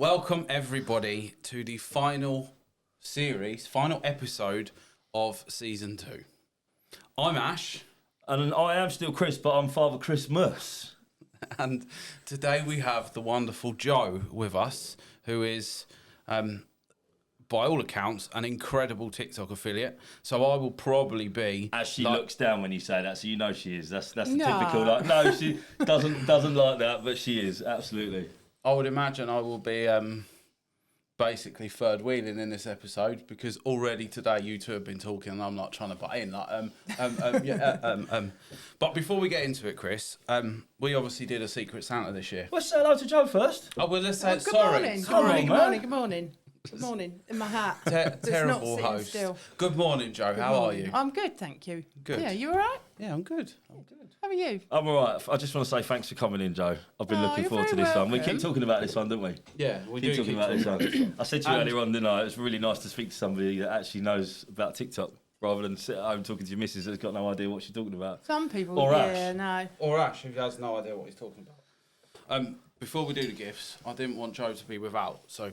Welcome everybody to the final episode of season 2. I'm Ash. And I am still Chris, but I'm Father Christmas. And today we have the wonderful Joe with us, who is, by all accounts, an incredible TikTok affiliate. So I will probably be... As she looks down when you say that, so you know she is. That's the typical... Like, no, she doesn't like that, but she is, absolutely. I would imagine I will be basically third wheeling in this episode because already today you two have been talking and I'm not trying to butt in. But before we get into it, Chris, we obviously did a Secret Santa this year. Let's say hello to Joe first. Oh, well, let's say Good sorry. morning. Sorry, Good morning. Good morning. Good morning. In my hat. Terrible not sitting host. Still. Good morning, Joe. How are you? I'm good, thank you. Good. Yeah, you all right? Yeah, I'm good. How are you? I'm all right. I just want to say thanks for coming in, Joe. I've been looking you're forward to very this one. We welcome. keep talking about this one, don't we? Yeah, we Keep do talking about this one. I said to you earlier on, didn't I? It's really nice to speak to somebody that actually knows about TikTok rather than sit at home talking to your missus that's got no idea what she's talking about. Some people, Or yeah, Ash. no. Or Ash, who has no idea what he's talking about. Before we do the gifts, I didn't want Joe to be without, so...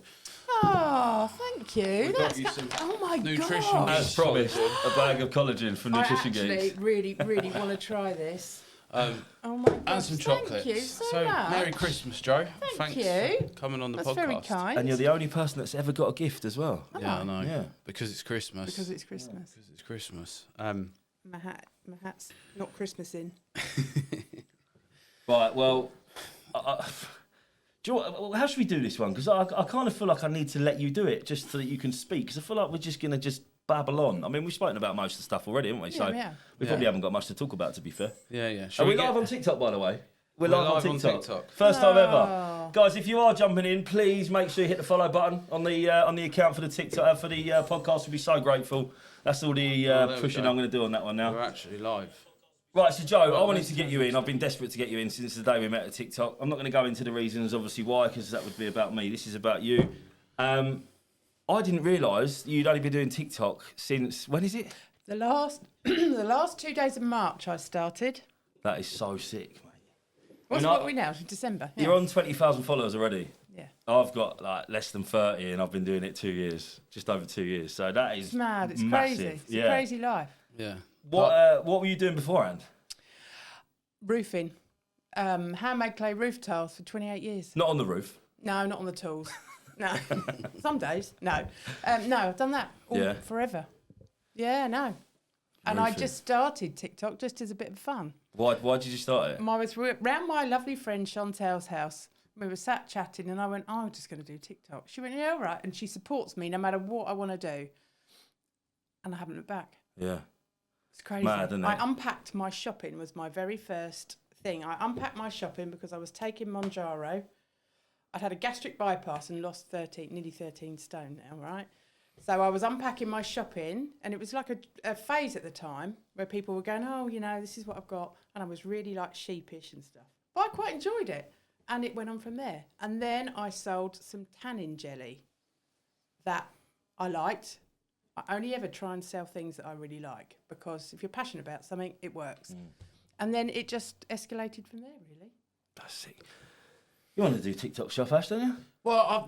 Oh, thank you. We've got That's you some oh my nutrition god. As promised, a bag of collagen from I Nutrition actually Geeks. really want to try this. Um, Oh my god. and some chocolates. Thank you so much. Merry Christmas, Joe. Thanks you. for coming on the That's podcast. very kind. And you're the only person that's ever got a gift as well. Yeah, I know. Yeah. Because it's Christmas. Because it's Christmas. Because it's Christmas. My hat's not Christmas in. Right, well, do you know what, how should we do this one? Because I kind of feel like I need to let you do it just so that you can speak. Because I feel like we're just going to just babble on. I mean, we've spoken about most of the stuff already, haven't we? Yeah, So yeah. we probably haven't got much to talk about, to be fair. Yeah, yeah. Are we live on TikTok, by the way? We're live on TikTok. TikTok. First time ever. Oh. Guys, if you are jumping in, please make sure you hit the follow button on the account for the TikTok for the podcast. We'll be so grateful. That's all the there we pushing go. I'm going to do on that one now. We're actually live. Right, so Joe, I wanted to get you in. I've been desperate to get you in since the day we met at TikTok. I'm not going to go into the reasons, obviously, why, because that would be about me. This is about you. I didn't realise you'd only been doing TikTok since, when is it? The last 2 days of March I started. That is so sick, mate. What are we now? December. Yeah. You're on 20,000 followers already. Yeah. I've got like less than 30 and I've been doing it 2 years, just over 2 years. So that is It's mad. It's massive. crazy. It's a crazy life. Yeah. What were you doing beforehand? Roofing. Handmade clay roof tiles for 28 years. Not on the roof. No, not on the tools. No. Some days. No. No, I've done that forever. Yeah, no. And I Roofing. just started TikTok just as a bit of fun. Why did you start it? I was round my lovely friend Chantel's house. We were sat chatting and I went, oh, I'm just going to do TikTok. She went, yeah, all right. And she supports me no matter what I want to do. And I haven't looked back. Yeah. It's crazy. Mad, isn't it? I unpacked my shopping was my very first thing. I unpacked my shopping because I was taking Monjaro. I'd had a gastric bypass and lost nearly 13 stone now, right? So I was unpacking my shopping and it was like a phase at the time where people were going, oh, this is what I've got. And I was really like sheepish and stuff. But I quite enjoyed it. And it went on from there. And then I sold some tannin jelly that I liked. I only ever try and sell things that I really like because if you're passionate about something, it works. And then it just escalated from there, really. That's sick. You want to do TikTok shop, Ash, don't you? Well,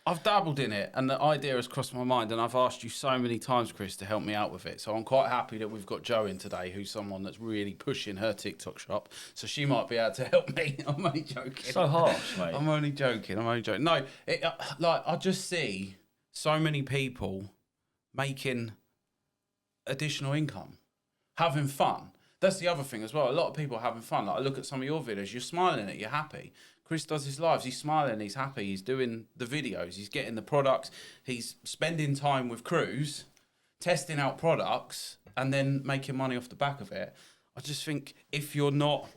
I've dabbled in it, and the idea has crossed my mind, and I've asked you so many times, Chris, to help me out with it. So I'm quite happy that we've got Jo in today, who's someone that's really pushing her TikTok shop. So she might be able to help me. I'm only joking. So harsh, mate. I'm only joking. No, I just see so many people making additional income, having fun. That's the other thing as well. A lot of people are having fun. Like I look at some of your videos, you're smiling at it, you're happy. Chris does his lives, he's smiling, he's happy, he's doing the videos, he's getting the products, he's spending time with crews, testing out products, and then making money off the back of it. I just think if you're not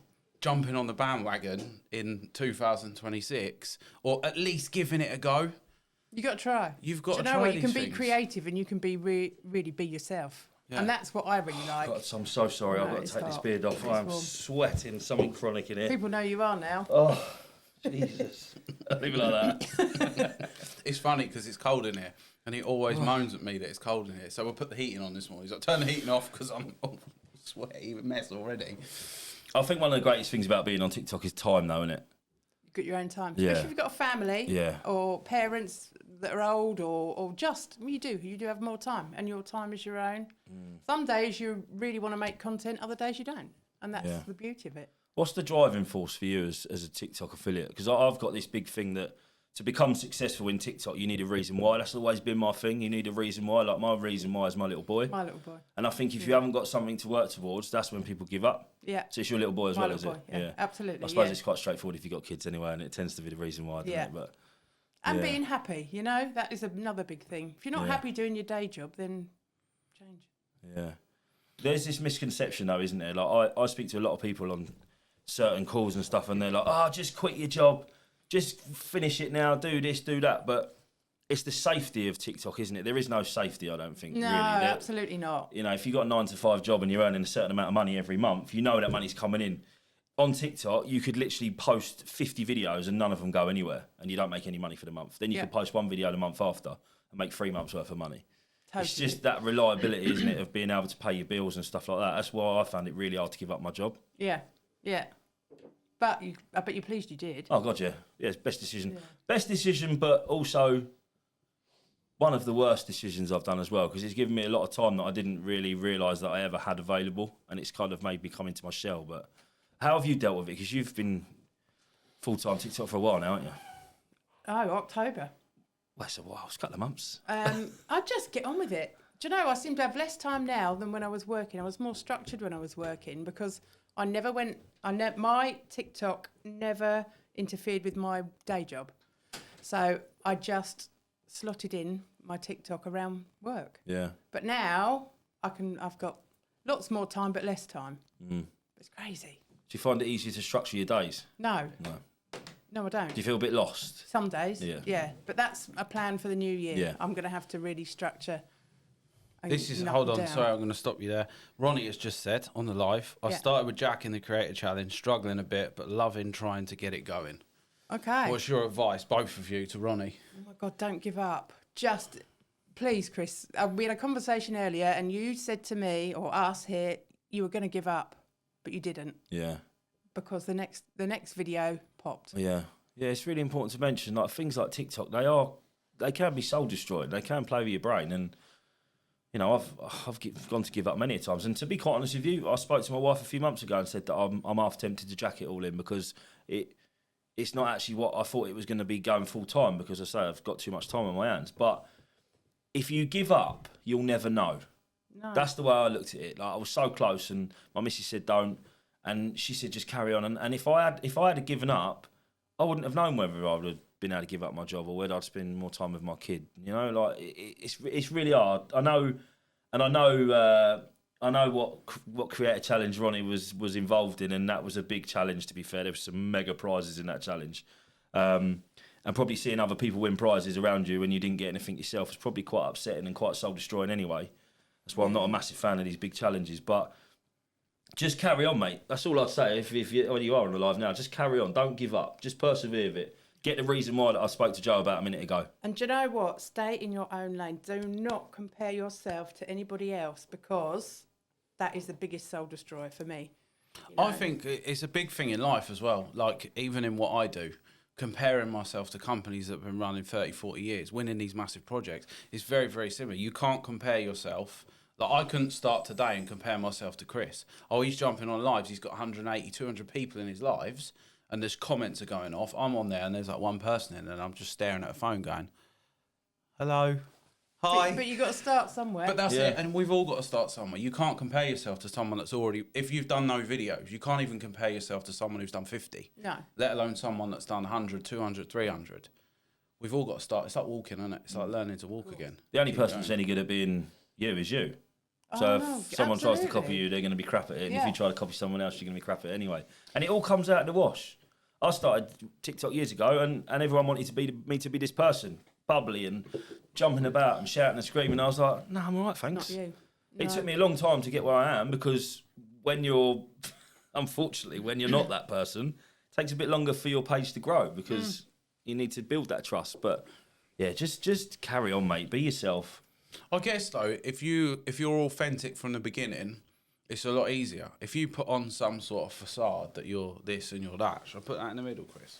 jumping on the bandwagon in 2026, or at least giving it a go, You got to try. you've got Do to you know try what? You can these be things. creative and you can be really be yourself. Yeah. And that's what I really like. God, I'm so sorry. I've No, got to it's take this hot. beard off. It's I'm warm. sweating something chronic in here. People know you are now. Oh, Jesus. Leave it like that. It's funny because it's cold in here, and he always moans at me that it's cold in here. So we'll put the heating on this morning. He's like, turn the heating off because I'm sweaty mess already. I think one of the greatest things about being on TikTok is time, though, isn't it? got your own time. Yeah. Especially if you've got a family Yeah. or parents that are old or just, you do have more time and your time is your own. Some days you really want to make content, other days you don't. And that's the beauty of it. What's the driving force for you as a TikTok affiliate? Because I've got this big thing that to become successful in TikTok, you need a reason why. That's always been my thing. You need a reason why. Like, my reason why is my little boy. My little boy. And I think if you haven't got something to work towards, that's when people give up. Yeah. So it's your little boy as My well, little is it? boy, yeah, absolutely. I suppose it's quite straightforward if you've got kids anyway, and it tends to be the reason why, doesn't it? But, and being happy, you know, that is another big thing. If you're not happy doing your day job, then change. Yeah. There's this misconception, though, isn't there? Like, I speak to a lot of people on certain calls and stuff, and they're like, oh, just quit your job. Just finish it now, do this, do that. But it's the safety of TikTok, isn't it? There is no safety, I don't think, no, really. Absolutely not. You know, if you've got a 9-to-5 job and you're earning a certain amount of money every month, you know that money's coming in. On TikTok, you could literally post 50 videos and none of them go anywhere, and you don't make any money for the month. Then you could post one video the month after and make 3 months worth of money. Totally. It's just that reliability, isn't it, of being able to pay your bills and stuff like that. That's why I found it really hard to give up my job. Yeah. But I bet you're pleased you did. Oh, God, yeah. Yeah, it's best decision. Yeah. Best decision, but also one of the worst decisions I've done as well, because it's given me a lot of time that I didn't really realise that I ever had available, and it's kind of made me come into my shell. But how have you dealt with it? Because you've been full-time TikTok for a while now, haven't you? Oh, October. Well, it's a while. It's a couple of months. I just get on with it. Do you know, I seem to have less time now than when I was working. I was more structured when I was working because I never went... my TikTok never interfered with my day job. So I just slotted in my TikTok around work. Yeah. But now I've got lots more time but less time. It's crazy. Do you find it easier to structure your days? No. No, I don't. Do you feel a bit lost? Some days, yeah. But that's a plan for the new year. Yeah. I'm going to have to really structure. Hold on, sorry, I'm going to stop you there. Ronnie has just said on the live, I started with Jack in the Creator Challenge, struggling a bit, but loving trying to get it going. Okay. What's your advice, both of you, to Ronnie? Oh my God, don't give up. Just, please, Chris, we had a conversation earlier and you said to me, or us here, you were going to give up, but you didn't. Yeah. Because the next video popped. Yeah. Yeah, it's really important to mention, like, things like TikTok, they can be soul destroying. They can play with your brain, and you know, I've gone to give up many times. And to be quite honest with you, I spoke to my wife a few months ago and said that I'm half tempted to jack it all in because it's not actually what I thought it was going to be going full time, because I say I've got too much time on my hands. But if you give up, you'll never know. No. That's the way I looked at it. Like, I was so close, and my missus said don't, and she said just carry on. And if I had given up, I wouldn't have known whether I would have been able to give up my job or whether I'd spend more time with my kid. You know, like it's really hard. I know what Creator Challenge Ronnie was involved in, and that was a big challenge. To be fair, there were some mega prizes in that challenge, and probably seeing other people win prizes around you when you didn't get anything yourself is probably quite upsetting and quite soul destroying anyway. That's why I'm not a massive fan of these big challenges, but. Just carry on, mate. That's all I'd say. If you are on the live now, just carry on. Don't give up. Just persevere with it. Get the reason why that I spoke to Joe about a minute ago. And do you know what? Stay in your own lane. Do not compare yourself to anybody else, because that is the biggest soul destroyer for me. You know? I think it's a big thing in life as well. Like, even in what I do, comparing myself to companies that have been running 30, 40 years, winning these massive projects, is very, very similar. You can't compare yourself. Like, I couldn't start today and compare myself to Chris. Oh, he's jumping on lives. He's got 180, 200 people in his lives, and there's comments are going off. I'm on there, and there's like one person in, and I'm just staring at a phone going, hello, hi. But you've got to start somewhere. But that's it, and we've all got to start somewhere. You can't compare yourself to someone that's already... If you've done no videos, you can't even compare yourself to someone who's done 50. No. Let alone someone that's done 100, 200, 300. We've all got to start. It's like walking, isn't it? It's like learning to walk again. The only person that's any good at being you is you. So if someone tries to copy you, they're going to be crap at it. And if you try to copy someone else, you're going to be crap at it anyway. And it all comes out in the wash. I started TikTok years ago, and everyone wanted me to be this person, bubbly and jumping about and shouting and screaming. I was like, no, I'm all right, thanks. Not you. It took me a long time to get where I am, because unfortunately, when you're not that person, it takes a bit longer for your page to grow, because you need to build that trust. But yeah, just carry on, mate. Be yourself. I guess though, if you're authentic from the beginning, it's a lot easier. If you put on some sort of facade that you're this and you're that, should I put that in the middle, Chris?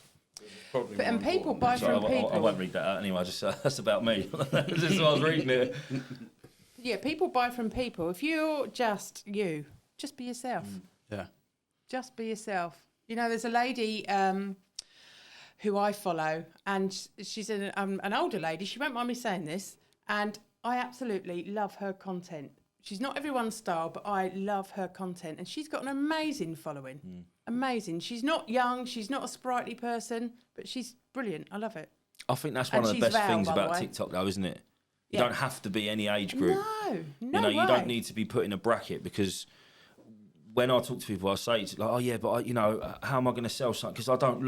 Probably But, and more people important buy than- from people. I won't read that out anyway. That's about me. This is what I was reading it. Yeah, people buy from people. If you're just you, just be yourself. Yeah. Just be yourself. You know, there's a lady who I follow, and she's an older lady. She won't mind me saying this, and I absolutely love her content. She's not everyone's style, but I love her content, and she's got an amazing following. Amazing. She's not young. She's not a sprightly person, but she's brilliant. I love it. I think that's And one of the she's best Val, things by the about way. TikTok, though, isn't it? You Yeah. don't have to be any age group. No, You no know, way. you don't need to be put in a bracket, because when I talk to people, I say it's like, oh yeah, but how am I going to sell something? Because I don't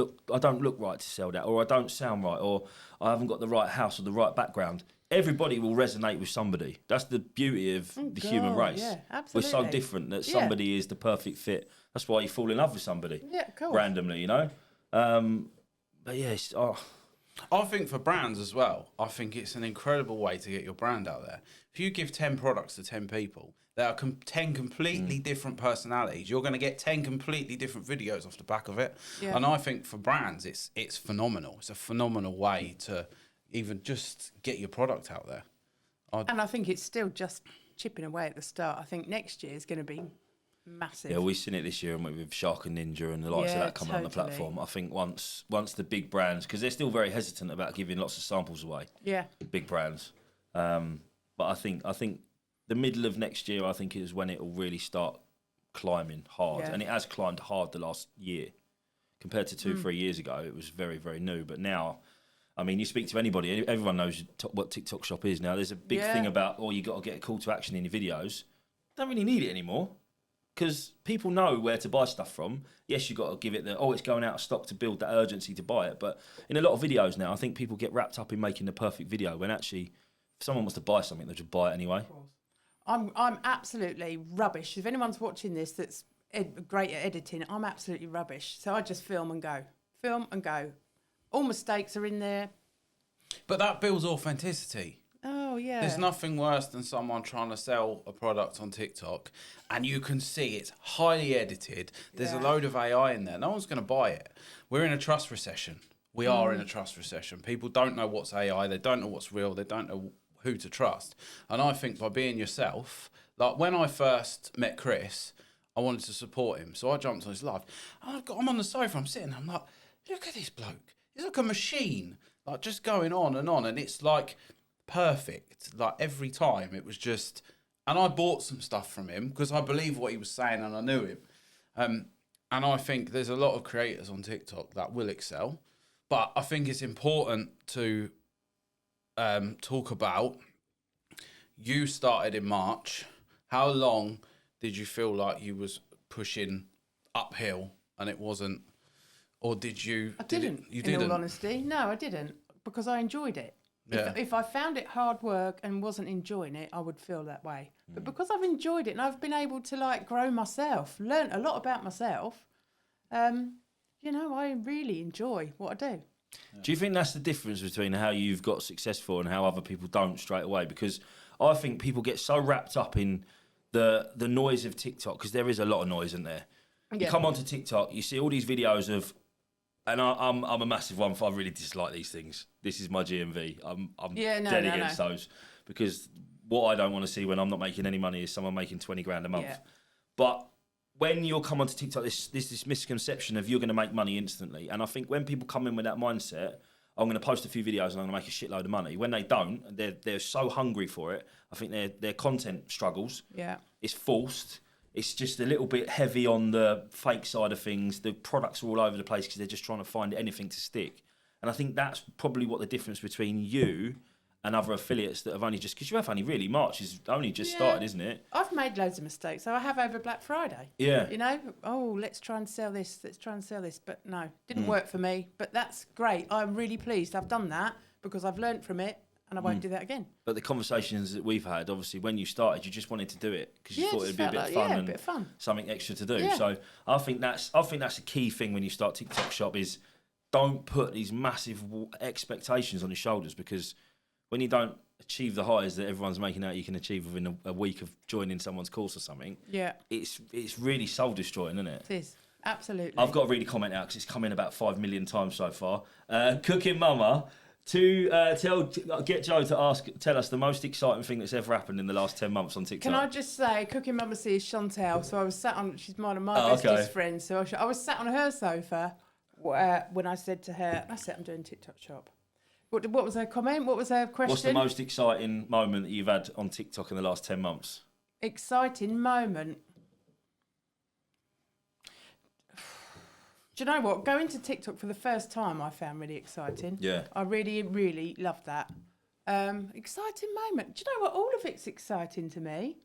look right to sell that, or I don't sound right, or I haven't got the right house or the right background. Everybody will resonate with somebody. That's the beauty of the human God, race. yeah, We're so absolutely. different that Yeah. somebody is the perfect fit. That's why you fall in love with somebody. Yeah, of course. Randomly, you know. But yeah, I think for brands as well, I think it's an incredible way to get your brand out there. If you give 10 products to 10 people, there are 10 completely different personalities. You're going to get 10 completely different videos off the back of it. Yeah. And I think for brands, it's phenomenal. It's a phenomenal way to even just get your product out there. And I think it's still just chipping away at the start. I think next year is going to be massive. yeah, we've seen it this year, and with Shark and Ninja and the likes of Yeah, that coming on the totally. platform. I think once the big brands, because they're still very hesitant about giving lots of samples away. Yeah. Big brands. But I think the middle of next year, I think, is when it will really start climbing hard. Yeah. And it has climbed hard the last year. Compared to 2-3 years ago, it was very, very new. But now, I mean, you speak to anybody, everyone knows what TikTok Shop is now. There's a big Yeah. thing about, you got to get a call to action in your videos. Don't really need it anymore, because people know where to buy stuff from. Yes, you've got to give it it's going out of stock, to build that urgency to buy it. But in a lot of videos now, I think people get wrapped up in making the perfect video, when actually, if someone wants to buy something, they'll just buy it anyway. I'm absolutely rubbish. If anyone's watching this that's great at editing, I'm absolutely rubbish. So I just film and go. Film and go. All mistakes are in there. But that builds authenticity. Oh, yeah. There's nothing worse than someone trying to sell a product on TikTok and you can see it's highly edited. There's a Yeah. load of AI in there. No one's going to buy it. We're in a trust recession. We are in a trust recession. People don't know what's AI. They don't know what's real. They don't know who to trust. And I think by being yourself, like when I first met Chris, I wanted to support him. So I jumped on his live. I'm on the sofa, I'm sitting, I'm like, look at this bloke. He's like a machine, like just going on. And it's like perfect. Like every time it was just, and I bought some stuff from him because I believe what he was saying and I knew him. And I think there's a lot of creators on TikTok that will excel. But I think it's important to talk about, you started in March. How long did you feel like you was pushing uphill and it wasn't, or did you? I didn't, You in didn't. all honesty. No, I didn't, because I enjoyed it. Yeah. If I found it hard work and wasn't enjoying it, I would feel that way. But because I've enjoyed it and I've been able to like grow myself, learn a lot about myself, I really enjoy what I do. Do you think that's the difference between how you've got successful and how other people don't straight away? Because I think people get so wrapped up in the noise of TikTok, because there is a lot of noise in there. You Yeah. come onto TikTok, you see all these videos of, and I'm a massive one for, I really dislike these things. This is my GMV. I'm Yeah, no, dead no, against no. those, because what I don't want to see when I'm not making any money is someone making 20 grand a month. Yeah. But when you'll come onto TikTok, there's this misconception of you're going to make money instantly. And I think when people come in with that mindset, I'm going to post a few videos and I'm going to make a shitload of money. When they don't, they're so hungry for it. I think their content struggles. Yeah. It's forced. It's just a little bit heavy on the fake side of things. The products are all over the place because they're just trying to find anything to stick. And I think that's probably what the difference between you and other affiliates that have only just, because you have only really, March is only just started, isn't it? I've made loads of mistakes. So I have over Black Friday. Yeah. You know, let's try and sell this. Let's try and sell this. But no, didn't work for me. But that's great. I'm really pleased I've done that because I've learnt from it and I won't do that again. But the conversations that we've had, obviously, when you started, you just wanted to do it because you Yeah, thought just it'd be a felt bit like- fun yeah, a and bit of fun. something extra to do. Yeah. So I think that's a key thing when you start TikTok Shop is don't put these massive expectations on your shoulders, because when you don't achieve the highs that everyone's making out you can achieve within a week of joining someone's course or something, Yeah, it's really soul destroying, isn't it? it is. Absolutely. I've got to read a comment out because it's come in about 5 million times so far. Cooking Mama, get Joe to tell us the most exciting thing that's ever happened in the last 10 months on TikTok. Can I just say, Cooking Mama C is Chantel, so I was sat on, she's one of my bestest friends, so I was sat on her sofa when I said to her, that's it, I'm doing TikTok shop. What was her comment? What was her question? What's the most exciting moment that you've had on TikTok in the last 10 months? Exciting moment. Do you know what? Going to TikTok for the first time I found really exciting. Yeah. I really, really loved that. Exciting moment. Do you know what? All of it's exciting to me.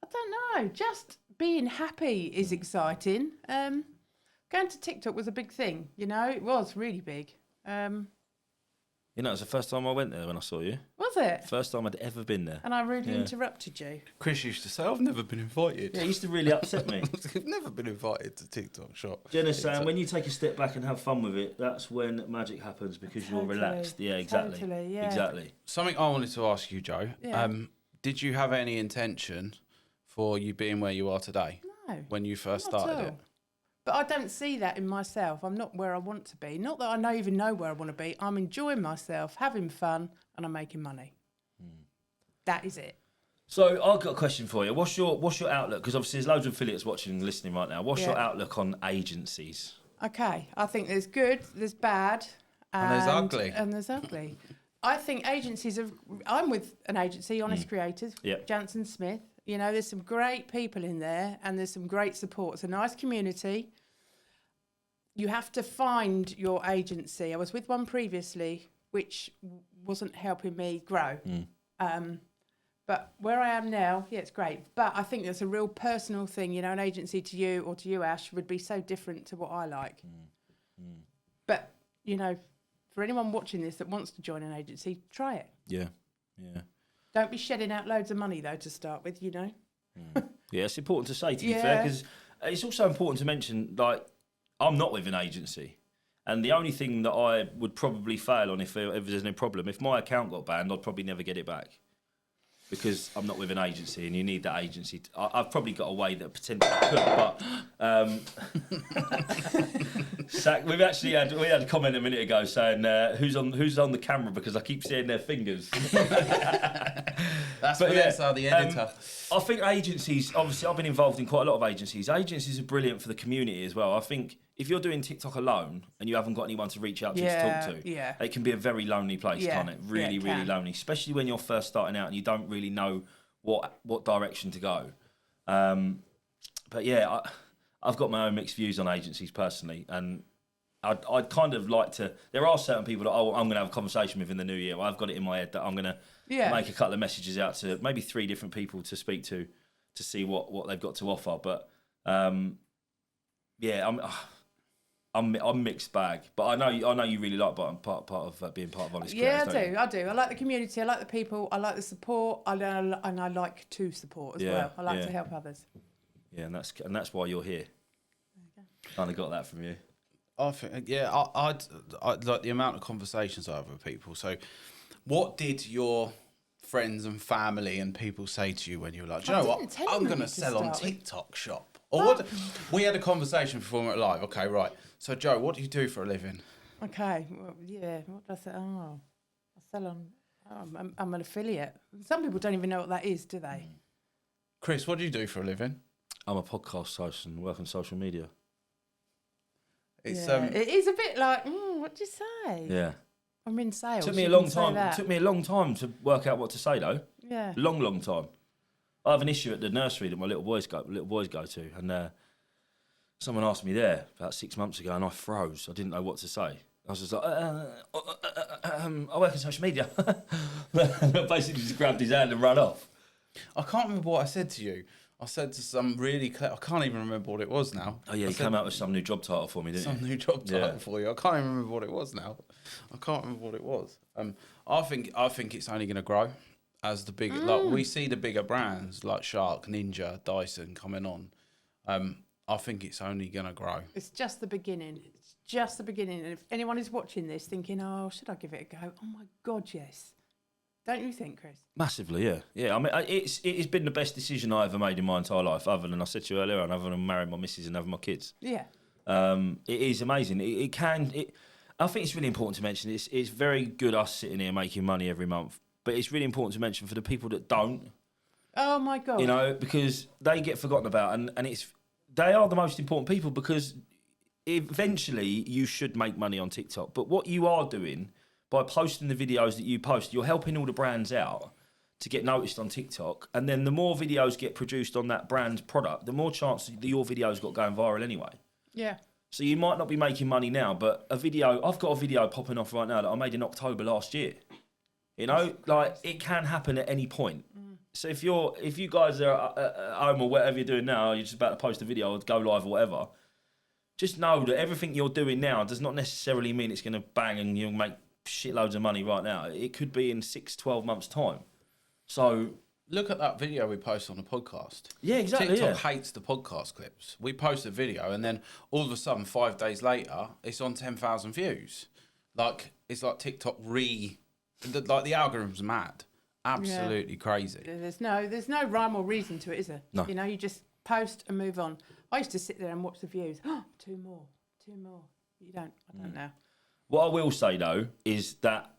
I don't know. Just being happy is exciting. Going to TikTok was a big thing. You know, it was really big. You know, it was the first time I went there when I saw you. Was it? First time I'd ever been there. And I rudely interrupted you. Chris used to say, I've never been invited. Yeah, it used to really upset me. I've never been invited to TikTok shop. Jenna's saying, when you take a step back and have fun with it, that's when magic happens because you're relaxed. Yeah, exactly. Totally, yeah. Exactly. Something I wanted to ask you, Joe. Yeah. Did you have any intention for you being where you are today? No. When you first Not at started all. it? But I don't see that in myself. I'm not where I want to be. Not that I even know where I want to be. I'm enjoying myself, having fun, and I'm making money. That is it. So I've got a question for you. What's your outlook? Because obviously there's loads of affiliates watching and listening right now. What's your outlook on agencies? Okay, I think there's good, there's bad, And there's ugly. And there's ugly. I think agencies have. I'm with an agency, Honest Creators, Yep. Jansen Smith. You know, there's some great people in there, and there's some great support. It's a nice community. You have to find your agency. I was with one previously, which wasn't helping me grow. But where I am now, yeah, it's great. But I think that's a real personal thing. You know, an agency to you or to you, Ash, would be so different to what I like. But, you know, for anyone watching this that wants to join an agency, try it. Yeah, yeah. Don't be shedding out loads of money, though, to start with, you know. Yeah, it's important to say, to be fair, because it's also important to mention, like, I'm not with an agency. And the only thing that I would probably fail on if there's no problem, if my account got banned, I'd probably never get it back. Because I'm not with an agency, and you need that agency. I've probably got a way that potentially could, but Zach, we had a comment a minute ago saying who's on the camera because I keep seeing their fingers. That's Vanessa, the editor. I think agencies, obviously, I've been involved in quite a lot of agencies. Agencies are brilliant for the community as well. I think if you're doing TikTok alone and you haven't got anyone to reach out to talk to, it can be a very lonely place, can't it? Really, really lonely, especially when you're first starting out and you don't really know what direction to go. But yeah, I've got my own mixed views on agencies personally, and I'd kind of like to. There are certain people that I'm going to have a conversation with in the new year. I've got it in my head that I'm going to make a couple of messages out to maybe 3 different people to speak to see what they've got to offer. But yeah, I'm mixed bag. But I know you really like part of being part of Honest Creators. Yeah, I do. I like the community. I like the people. I like the support. And I like to support as well. I like to help others. Yeah, and that's why you're here. Kind of got that from you. I think, I'd like the amount of conversations I have with people. So, what did your friends and family and people say to you when you were like, do you know what? I'm going to sell on TikTok shop. Or what? We had a conversation before we went live. Okay, right. So, Joe, what do you do for a living? Okay, well, yeah. What do I say? Oh, I sell on. I'm an affiliate. Some people don't even know what that is, do they? Chris, what do you do for a living? I'm a podcast host and work on social media. It's it is a bit like, what do you say? Yeah. I'm in sales. Took me a long time to work out what to say though. Yeah. Long time. I have an issue at the nursery that my little boys go to, and someone asked me there about 6 months ago, and I froze. I didn't know what to say. I was just like, I work in social media. Basically, just grabbed his hand and ran off. I can't remember what I said to you. I said to some really I can't even remember what it was now. Oh yeah, you came out with some new job title for me, didn't you? Some new job title for you. I can't even remember what it was now. I can't remember what it was. I think it's only going to grow as the big like we see the bigger brands like Shark, Ninja, Dyson coming on. I think it's only going to grow. It's just the beginning. It's just the beginning. And if anyone is watching this thinking, oh, should I give it a go? Oh my God, yes. Don't you think, Chris? Massively, yeah. Yeah, I mean, it has been the best decision I ever made in my entire life, other than I said to you earlier, and other than marrying my missus and having my kids. Yeah. It is amazing. I think it's really important to mention, it's very good us sitting here making money every month, but it's really important to mention for the people that don't, Oh my God. you know, because they get forgotten about, and they are the most important people, because eventually you should make money on TikTok. But what you are doing by posting the videos that you post, you're helping all the brands out to get noticed on TikTok. And then the more videos get produced on that brand's product, the more chance that your video's got going viral anyway. Yeah. So you might not be making money now, but I've got a video popping off right now that I made in October last year. You know, like, it can happen at any point. So if you guys are at home or whatever you're doing now, you're just about to post a video or go live or whatever, just know that everything you're doing now does not necessarily mean it's going to bang and you'll make shitloads of money right now. It could be in 6-12 months' time. So look at that video we posted on the podcast. Yeah, exactly. TikTok hates the podcast clips. We post a video and then all of a sudden 5 days later it's on 10,000 views. Like, it's like TikTok the algorithm's mad. Absolutely crazy. There's no rhyme or reason to it, is there? No. You know, you just post and move on. I used to sit there and watch the views. Oh, two more. You don't. I don't know. What I will say, though, is that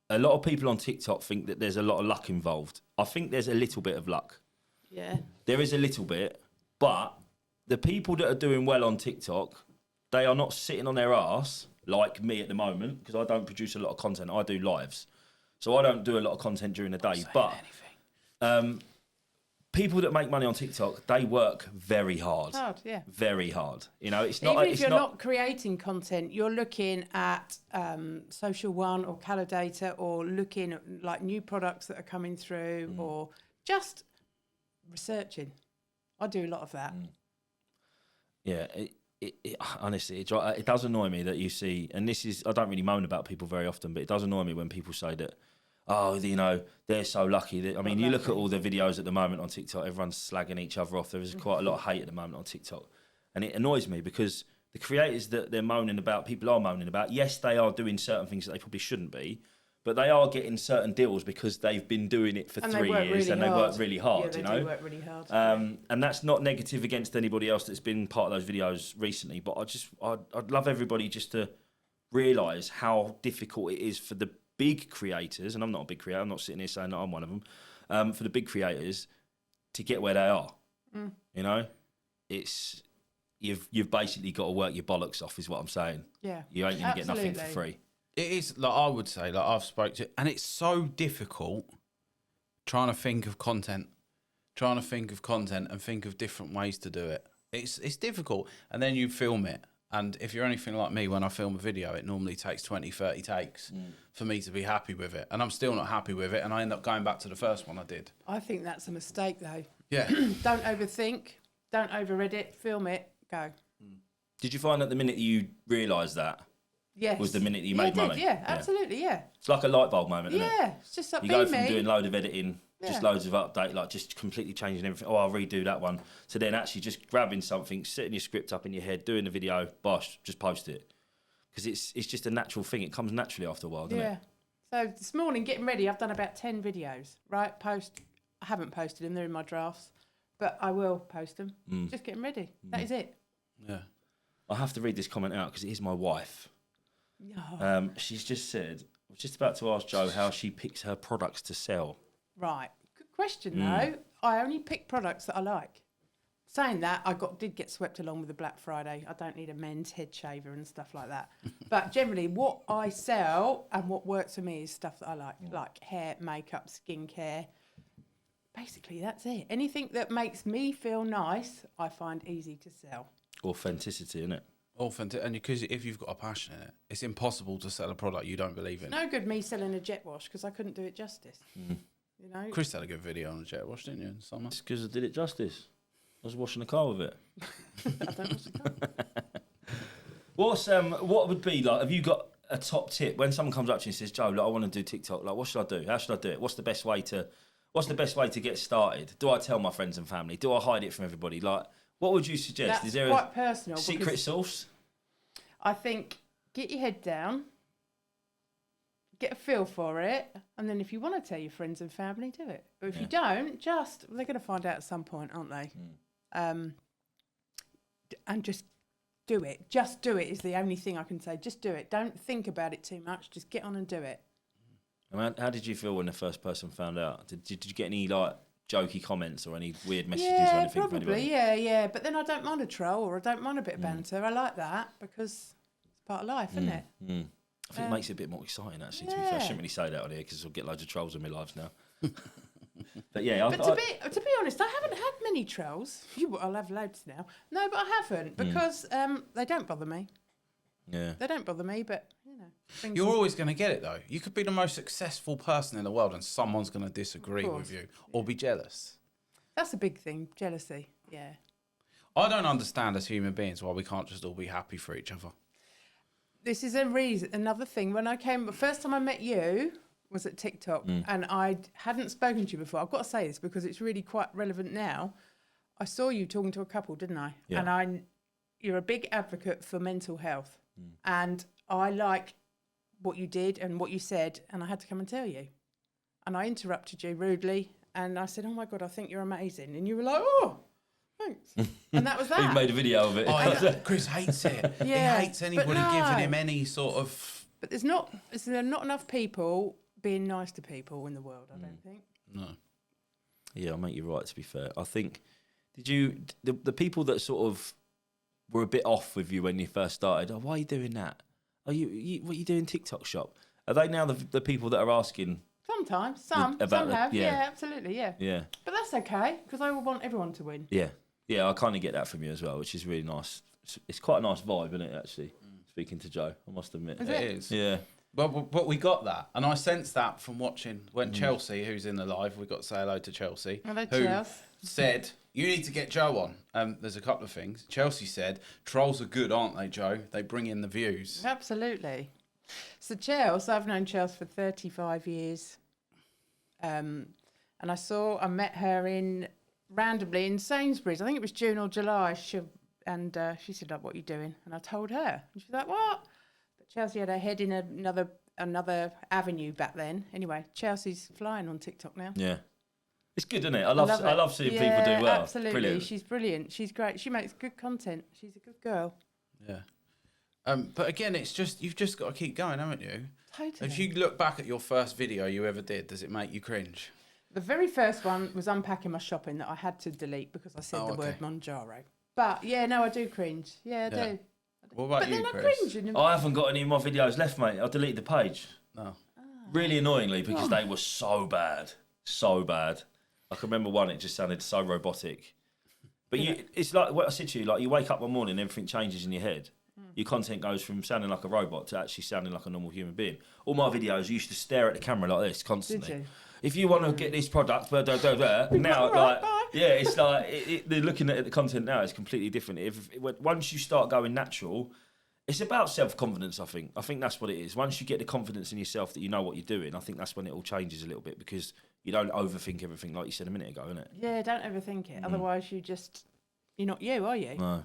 a lot of people on TikTok think that there's a lot of luck involved. I think there's a little bit of luck. Yeah. There is a little bit, but the people that are doing well on TikTok, they are not sitting on their arse like me at the moment, because I don't produce a lot of content. I do lives. So I don't do a lot of content during the day. But people that make money on TikTok, they work very hard. Hard, yeah. Very hard. You know, it's not. Even if it's you're not creating content, you're looking at Social One or Calidata, or looking at like new products that are coming through, or just researching. I do a lot of that. Yeah. Honestly, it does annoy me that you see, and this is, I don't really moan about people very often, but it does annoy me when people say that, oh, you know, they're so lucky. I mean, you look at all the videos at the moment on TikTok, everyone's slagging each other off. There is quite a lot of hate at the moment on TikTok. And it annoys me because the creators that they're moaning about, people are moaning about, yes, they are doing certain things that they probably shouldn't be, but they are getting certain deals because they've been doing it for 3 years and they work really hard, yeah, you know? They work really hard. And that's not negative against anybody else that's been part of those videos recently, but I'd love everybody just to realise how difficult it is for the big creators, and I'm not a big creator, I'm not sitting here saying that I'm one of them, for the big creators to get where they are. You know? It's you've basically got to work your bollocks off, is what I'm saying. Yeah. You ain't going to get nothing for free. It is, like, I would say, like, I've spoke to, and it's so difficult trying to think of content and think of different ways to do it. It's difficult. And then you film it. And if you're anything like me, when I film a video, it normally takes 20, 30 takes for me to be happy with it. And I'm still not happy with it. And I end up going back to the first one I did. I think that's a mistake, though. Yeah. Don't overthink. Don't over-edit. Film it. Go. Did you find that the minute you realised that, Yes. was the minute you made money? Yeah, absolutely, yeah. It's like a light bulb moment, isn't it? Yeah, it's just like You being go from me. doing load of editing, just Yeah. loads of update, like just completely changing everything. Oh, I'll redo that one. To then actually just grabbing something, setting your script up in your head, doing the video, bosh, just post it. Because it's just a natural thing. It comes naturally after a while, doesn't it? So this morning, getting ready, I've done about 10 videos, right? I haven't posted them, they're in my drafts, but I will post them. Just getting ready. That is it. Yeah. I have to read this comment out because it is my wife. Oh, She's just said, I was just about to ask Joe how she picks her products to sell. right. Good question, though. I only pick products that I like. Saying that, I did get swept along with the Black Friday. I don't need a men's head shaver and stuff like that. But generally, what I sell and what works for me is stuff that I like hair, makeup, skincare. Basically, that's it. Anything that makes me feel nice, I find easy to sell. Authenticity, isn't it? Authentic, and because if you've got a passion in it, it's impossible to sell a product you don't believe in. No good me selling a jet wash because I couldn't do it justice. You know. Chris had a good video on a jet wash, didn't you, in summer? It's because I did it justice. I was washing the car with it. I don't wash the car. What would be like? Have you got a top tip when someone comes up to you and says, "Joe, I want to do TikTok. Like, what should I do? How should I do it? What's the best way to get started? Do I tell my friends and family? Do I hide it from everybody? Like, what would you suggest? That's Is there quite a personal. secret because sauce? I think get your head down. get a feel for it, and then if you want to tell your friends and family, do it. But if you don't, they're going to find out at some point, aren't they? And just do it. Just do it is the only thing I can say. Just do it. Don't think about it too much. Just get on and do it. How did you feel when the first person found out? Did you get any like jokey comments or any weird messages or anything? Probably, yeah. But then I don't mind a troll or I don't mind a bit of banter. I like that because it's part of life, isn't it? I think it makes it a bit more exciting, actually, to be fair. I shouldn't really say that on here because I'll get loads of trolls in my lives now. But yeah, to be honest, I haven't had many trolls. I'll have loads now. No, but I haven't because they don't bother me. Yeah. They don't bother me, but, you know. You're always going to get it, though. You could be the most successful person in the world and someone's going to disagree with you or be jealous. That's a big thing, jealousy, yeah. I don't understand as human beings why we can't just all be happy for each other. This is another thing. When I came, the first time I met you was at TikTok and I hadn't spoken to you before. I've got to say this because it's really quite relevant now. I saw you talking to a couple, didn't I? Yeah. And you're a big advocate for mental health. And I like what you did and what you said, and I had to come and tell you. And I interrupted you rudely, and I said, "Oh my God, I think you're amazing." And you were like, "Oh, thanks." And that was that. He made a video of it. Chris hates it. Yeah, he hates anybody giving him any sort of... But there are not enough people being nice to people in the world, I don't think. No. Yeah, I'll make you right, to be fair. I think, the people that sort of were a bit off with you when you first started, why are you doing that? What are you doing TikTok shop? Are they now the people that are asking? Sometimes, some have, yeah, absolutely, yeah. Yeah. But that's okay, because I want everyone to win. Yeah. Yeah, I kind of get that from you as well, which is really nice. It's quite a nice vibe, isn't it, actually, speaking to Joe, I must admit. Is It is. Yeah. But we got that. And I sensed that from watching when Chelsea, who's in the live, we've got to say hello to Chelsea. Hello, who Chelsea. said, you need to get Joe on. There's a couple of things. Chelsea said, trolls are good, aren't they, Joe? They bring in the views. Absolutely. So Chelsea, I've known Chelsea for 35 years. And I met her randomly in Sainsbury's. I think it was June or July. She said, like, what are you doing? And I told her. And she's like, what? But Chelsea had her head in another avenue back then. Anyway, Chelsea's flying on TikTok now. Yeah. It's good, isn't it? I love seeing people do well. Absolutely. Brilliant. She's brilliant. She's great. She makes good content. She's a good girl. Yeah. But again, you've just got to keep going, haven't you? Totally. If you look back at your first video you ever did, does it make you cringe? The very first one was unpacking my shopping that I had to delete because I said the word Monjaro. But yeah, no, I do cringe. Yeah, I do. What about but you, then Chris? I cringe. I haven't got any of my videos left, mate. I deleted the page. No. Really annoyingly, because they were so bad. So bad. I can remember one, it just sounded so robotic. But it's like what I said to you, like you wake up one morning, everything changes in your head. Your content goes from sounding like a robot to actually sounding like a normal human being. All my videos, I used to stare at the camera like this constantly. Did you? If you want to get this product, now, it's like, they're looking at the content now, it's completely different. Once you start going natural, it's about self-confidence, I think. I think that's what it is. Once you get the confidence in yourself that you know what you're doing, I think that's when it all changes a little bit because you don't overthink everything like you said a minute ago, innit? Yeah, don't overthink it. Otherwise, you're not you, are you? No.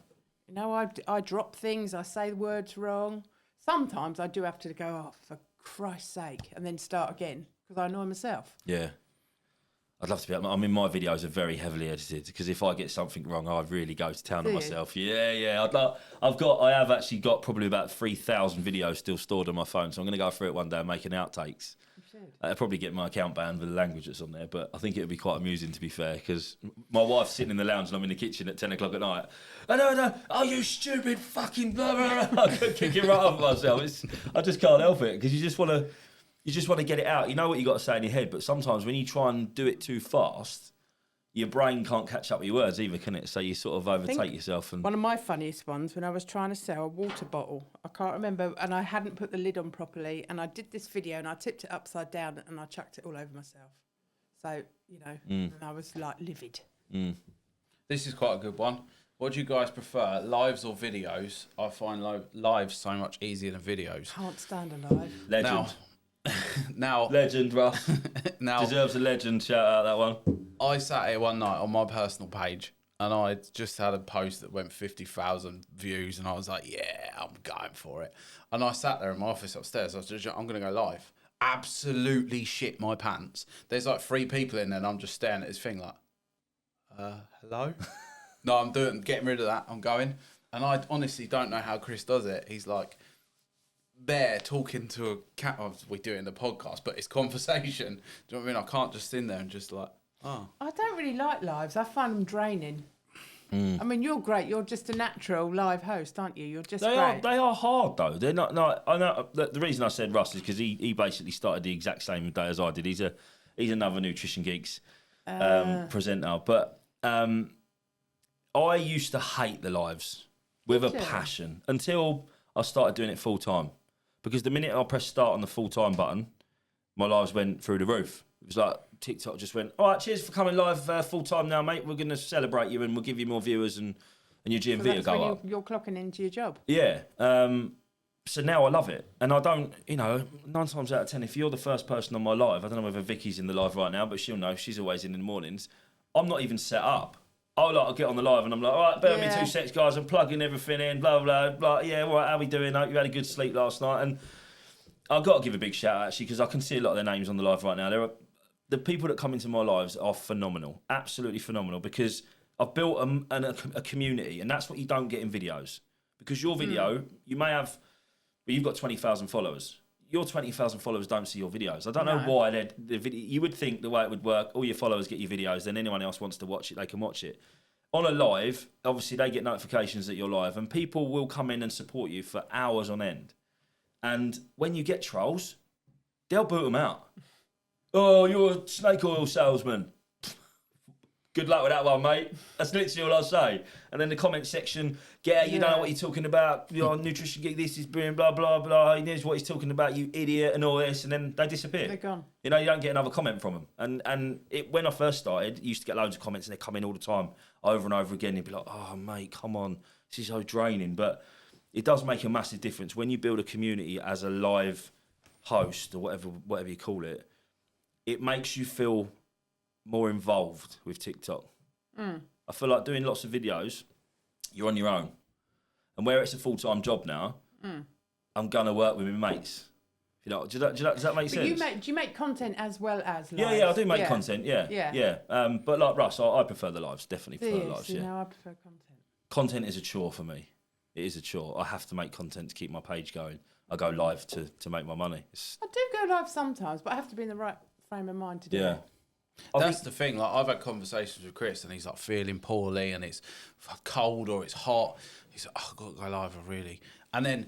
You know, I drop things, I say the words wrong. Sometimes I do have to go, oh, for Christ's sake, and then start again because I annoy myself. Yeah. I'd love to be. I mean, my videos are very heavily edited because if I get something wrong, I really go to town on myself. Yeah. I have actually got probably about 3,000 videos still stored on my phone, so I'm going to go through it one day and make an outtakes. You should. I'll probably get my account banned with the language that's on there, but I think it would be quite amusing, to be fair, because my wife's sitting in the lounge and I'm in the kitchen at 10 o'clock at night. No, oh, you stupid fucking blah, blah, blah. I could kick it right off myself. I just can't help it because you just want to get it out. You know what you got to say in your head, but sometimes when you try and do it too fast, your brain can't catch up with your words either, can it? So you sort of overtake yourself. And one of my funniest ones, when I was trying to sell a water bottle, I can't remember, and I hadn't put the lid on properly, and I did this video, and I tipped it upside down, and I chucked it all over myself. So, and I was like livid. This is quite a good one. What do you guys prefer, lives or videos? I find lives so much easier than videos. Can't stand a live. Legend. Now, legend, Russ. now deserves a legend. Shout out that one. I sat here one night on my personal page and I just had a post that went 50,000 views and I was like, yeah, I'm going for it. And I sat there in my office upstairs. I'm going to go live. absolutely shit my pants. There's like 3 people in there and I'm just staring at his thing like, hello? No, I'm getting rid of that. I'm going. And I honestly don't know how Chris does it. He's like there talking to a cat. We do it in the podcast, but it's conversation. Do you know what I mean? I can't just sit there and just like, oh. I don't really like lives. I find them draining. I mean, you're great. You're just a natural live host, aren't you? You're just great. They are hard though. They're not. No, I know. The reason I said Russ is because he basically started the exact same day as I did. He's another Nutrition Geeks presenter. But I used to hate the lives with a passion until I started doing it full time. Because the minute I pressed start on the full time button, my lives went through the roof. It was like TikTok just went, all right, cheers for coming live full time now, mate. We're going to celebrate you and we'll give you more viewers and your GMV will go up. You're clocking into your job. Yeah. So now I love it. And I don't, 9 times out of 10, if you're the first person on my live, I don't know whether Vicky's in the live right now, but she'll know. She's always in the mornings. I'm not even set up. I'll get on the live and I'm like, all right, bear with me 2 seconds, guys. I'm plugging everything in, blah, blah, blah. Yeah, all right, how we doing? Hope you had a good sleep last night. And I've got to give a big shout out, actually, because I can see a lot of their names on the live right now. The people that come into my lives are phenomenal, absolutely phenomenal, because I've built a community, and that's what you don't get in videos. Because your video, you may have, well, you've got 20,000 followers. Your 20,000 followers don't see your videos. I don't know why the video. You would think the way it would work, all your followers get your videos, then anyone else wants to watch it, they can watch it. On a live, obviously they get notifications that you're live, and people will come in and support you for hours on end. And when you get trolls, they'll boot them out. Oh, you're a snake oil salesman. Good luck with that one, mate. That's literally all I'll say. And then the comment section, you don't know what you're talking about. You're on Nutrition Geek, this is brilliant, blah, blah, blah. He knows what he's talking about, you idiot, and all this. And then they disappear. They're gone. You don't get another comment from them. And when I first started, you used to get loads of comments and they come in all the time, over and over again. You'd be like, oh, mate, come on. This is so draining. But it does make a massive difference. When you build a community as a live host or whatever you call it, it makes you feel more involved with TikTok. I feel like doing lots of videos, you're on your own. And where it's a full-time job now, I'm going to work with my mates. Does that make sense? Do you make content as well as lives? Yeah, I do make content, yeah. But like Russ, I prefer the lives, definitely prefer the lives, I prefer content. Content is a chore for me. It is a chore. I have to make content to keep my page going. I go live to make my money. I do go live sometimes, but I have to be in the right frame of mind to do it. That's the thing. Like, I've had conversations with Chris, and he's like feeling poorly, and it's cold or it's hot. He's like, I've got to go live, really. And then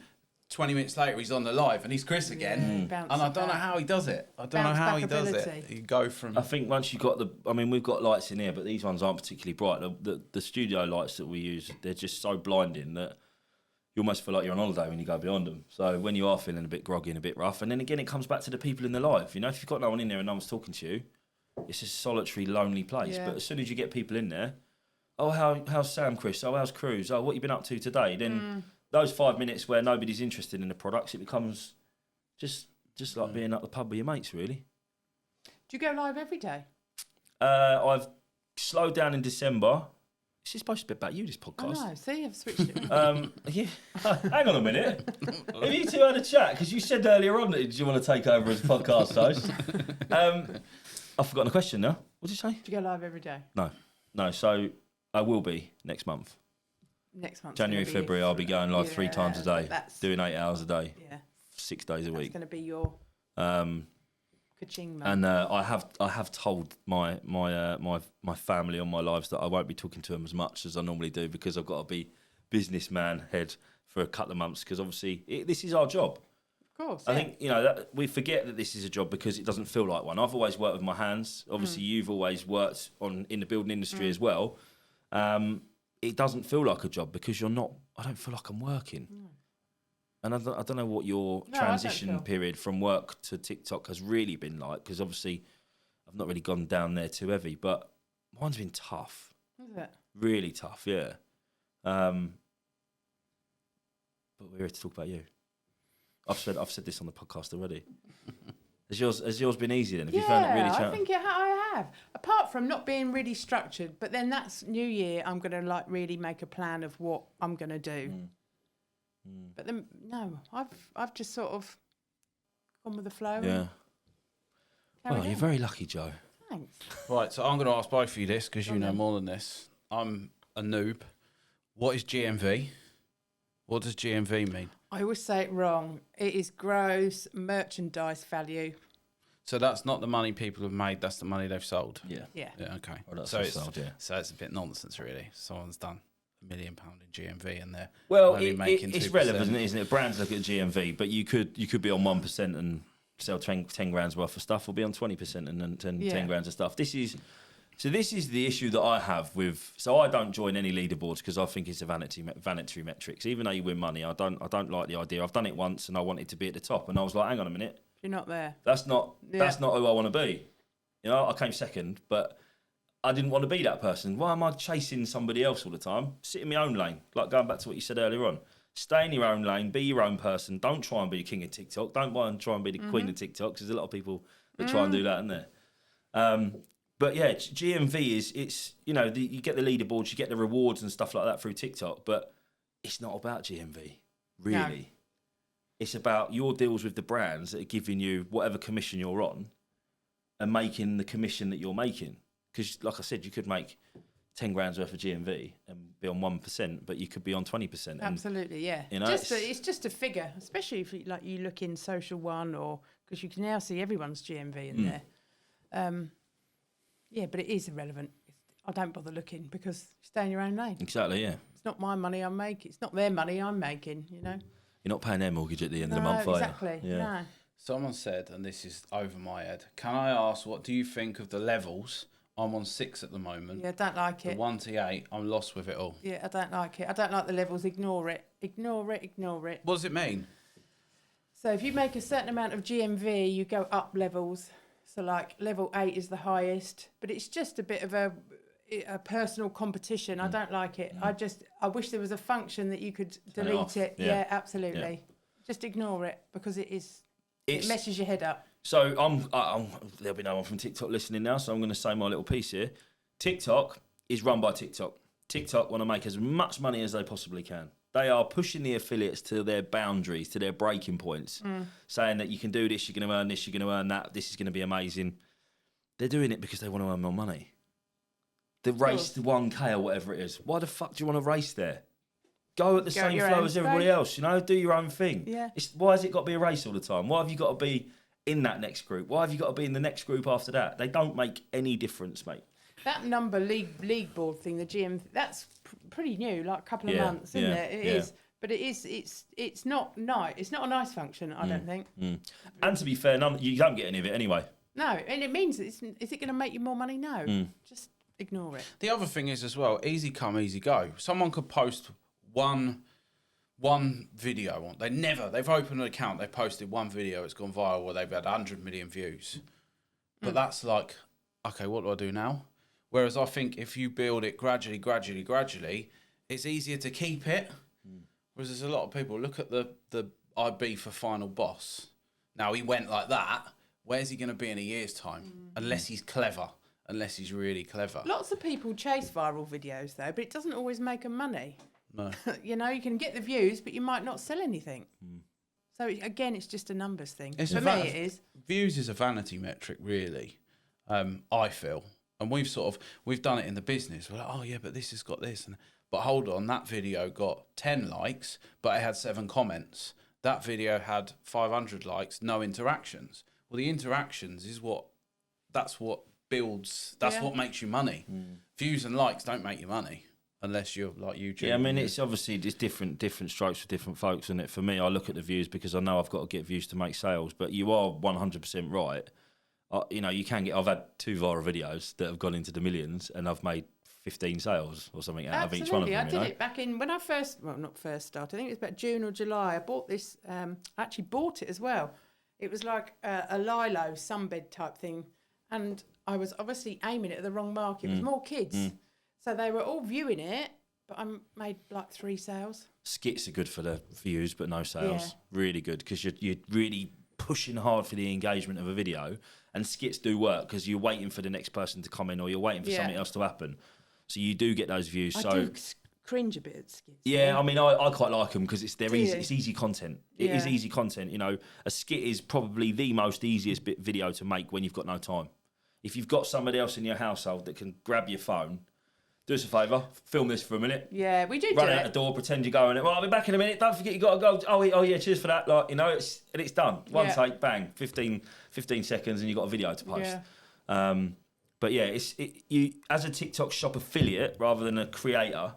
20 minutes later, he's on the live, and he's Chris again. And I don't know how he does it. I don't know how he does it. You go from. I think once you've got we've got lights in here, but these ones aren't particularly bright. The studio lights that we use, they're just so blinding that you almost feel like you're on holiday when you go beyond them. So when you are feeling a bit groggy and a bit rough, and then again, it comes back to the people in the live. If you've got no one in there and no one's talking to you, it's a solitary, lonely place. But as soon as you get people in there, how's Sam, Chris? Oh, how's Cruz? Oh, what you been up to today? Then those 5 minutes where nobody's interested in the products, it becomes just like being at the pub with your mates, really. Do you go live every day? I've slowed down in December. This is supposed to be about you, this podcast. Oh, no. See, I've switched it. Hang on a minute. Have you two had a chat? Because you said earlier on that you want to take over as podcast host. I've forgotten the question now. What did you say? Do you go live every day? No. So I will be next month. Next month. January, February, I'll be going live 3 times a day, doing 8 hours a day. Yeah. 6 days a week. It's going to be your ka-ching moment. And I have told my family on my lives that I won't be talking to them as much as I normally do, because I've got to be businessman head for a couple of months, because obviously this is our job. Of course. I think that we forget that this is a job because it doesn't feel like one. I've always worked with my hands. Obviously, you've always worked in the building industry as well. It doesn't feel like a job because you're not. I don't feel like I'm working. And I don't know what your transition period from work to TikTok has really been like, because obviously I've not really gone down there too heavy, but mine's been tough. Is it? Really tough, yeah. But we're here to talk about you. I've said this on the podcast already. Has yours been easy then? Have you found it really challenging? I think I have. Apart from not being really structured, but then that's New Year. I'm going to really make a plan of what I'm going to do. But then no, I've just sort of gone with the flow. Yeah. Carry Well, you're on. very lucky, Joe. Thanks. Right, so I'm going to ask both of you this because you Go on know then. more than this. I'm a noob. What is GMV? What does GMV mean? I always say it wrong. It is gross merchandise value. So that's not the money people have made, that's the money they've sold. Yeah. Yeah. Yeah, okay. Well, that's so what's it's sold, yeah. so it's a bit nonsense, really. Someone's done £1 million in GMV and they're Well, only making it's 2%. relevant, isn't it? Brands look at GMV, but you could be on 1% and sell 10 grand's worth of stuff, or be on 20% and then 10 grand's of stuff. This is the issue that I have with. So I don't join any leaderboards because I think it's a vanity metrics. Even though you win money, I don't like the idea. I've done it once and I wanted to be at the top, and I was like, hang on a minute, You're not there. that's not who I want to be. You know, I came second, but I didn't want to be that person. Why am I chasing somebody else all the time? Sit in my own lane. Like going back to what you said earlier on. Stay in your own lane, be your own person. Don't try and be the king of TikTok. Don't try and be the queen of TikTok, because there's a lot of people that try and do that, isn't there? But yeah, GMV it's you know, you get the leaderboards, you get the rewards and stuff like that through TikTok, but it's not about GMV, really. No. It's about your deals with the brands that are giving you whatever commission you're on and making the commission that you're making. Because, like I said, you could make 10 grand's worth of GMV and be on 1%, but you could be on 20%. And, Absolutely, yeah. you know, it's just a figure, especially if you look in Social One, or because you can now see everyone's GMV in there. Yeah, but it is irrelevant. I don't bother looking because stay in your own lane. Exactly, yeah. It's not my money I'm making. It's not their money I'm making. You know. You're not paying their mortgage at the end of the No, month, are you? exactly. Yeah. No. Someone said, and this is over my head, can I ask, what do you think of the levels? I'm on 6 at the moment. Yeah, I don't like The it. 1 to 8, I'm lost with it all. Yeah, I don't like it. I don't like the levels. Ignore it. Ignore it. Ignore it. What does it mean? So if you make a certain amount of GMV, you go up levels. So like level 8 is the highest, but it's just a bit of a personal competition. I don't like it. I wish there was a function that you could Turn it delete off. it. Yeah. Yeah, absolutely. Yeah. Just ignore it because it It's- messes your head up. So there'll be no one from TikTok listening now, so I'm going to say my little piece here. TikTok is run by TikTok. TikTok want to make as much money as they possibly can. They are pushing the affiliates to their boundaries, to their breaking points, saying that you can do this, you're going to earn this, you're going to earn that, this is going to be amazing. They're doing it because they want to earn more money. The race to 1K or whatever it is. Why the fuck do you want to race there? Go at the same your flow own as everybody space. else, you know? Do your own thing. Yeah. Why has it got to be a race all the time? Why have you got to be in that next group? Why have you got to be in the next group after that? They don't make any difference, mate. That number league board thing, the GM, that's pretty new, like a couple of months, isn't it? It is. But it's not nice. It's not a nice function, I don't think. And to be fair, you don't get any of it anyway. No, and it means is it going to make you more money? No, just ignore it. The other thing is as well, easy come, easy go. Someone could post one video on. They've opened an account, they've posted one video, it's gone viral, where they've had 100 million views. But that's like, okay, what do I do now? Whereas I think if you build it gradually, it's easier to keep it. Whereas there's a lot of people, look at the IB for Final Boss. Now, he went like that. Where's he going to be in a year's time? Unless he's clever. Unless he's really clever. Lots of people chase viral videos though, but it doesn't always make them money. No. You know, you can get the views, but you might not sell anything. So again, it's just a numbers thing. It's For a me, va- it is. Views is a vanity metric, really. I feel. And we've done it in the business. We're like, oh yeah, but this has got this. But hold on, that video got 10 likes, but it had 7 comments. That video had 500 likes, no interactions. Well, the interactions is what builds, that's what makes you money. Views and likes don't make you money unless you're like YouTube. Yeah, I mean, it's obviously just different strokes for different folks, isn't it? For me, I look at the views because I know I've got to get views to make sales, but you are 100% right. You know, I've had 2 viral videos that have gone into the millions and I've made 15 sales or something out of each one of them. I did it back in when I not first started. I think it was about June or July. I bought this. I actually bought it as well. It was like a lilo sunbed type thing, and I was obviously aiming it at the wrong market. It was more kids, so they were all viewing it, but I made like 3 sales. Skits are good for the views, but no sales. Yeah. Really good because you're really pushing hard for the engagement of a video, and skits do work because you're waiting for the next person to comment or you're waiting for something else to happen. So you do get those views. cringe a bit at skits. Yeah, I mean, I quite like them because it's you? it's easy content. It is Yeah. easy content. You know, a skit is probably the most easiest bit video to make when you've got no time. If you've got somebody else in your household that can grab your phone, do us a favour, film this for a minute. Yeah, we do Run do out it. the door, pretend you're going. Well, I'll be back in a minute. Don't forget you got to go. Oh yeah, cheers for that. Like, you know, it's done. One Yeah. take, bang, 15 seconds, and you got a video to post. Yeah. But yeah, you as a TikTok shop affiliate rather than a creator.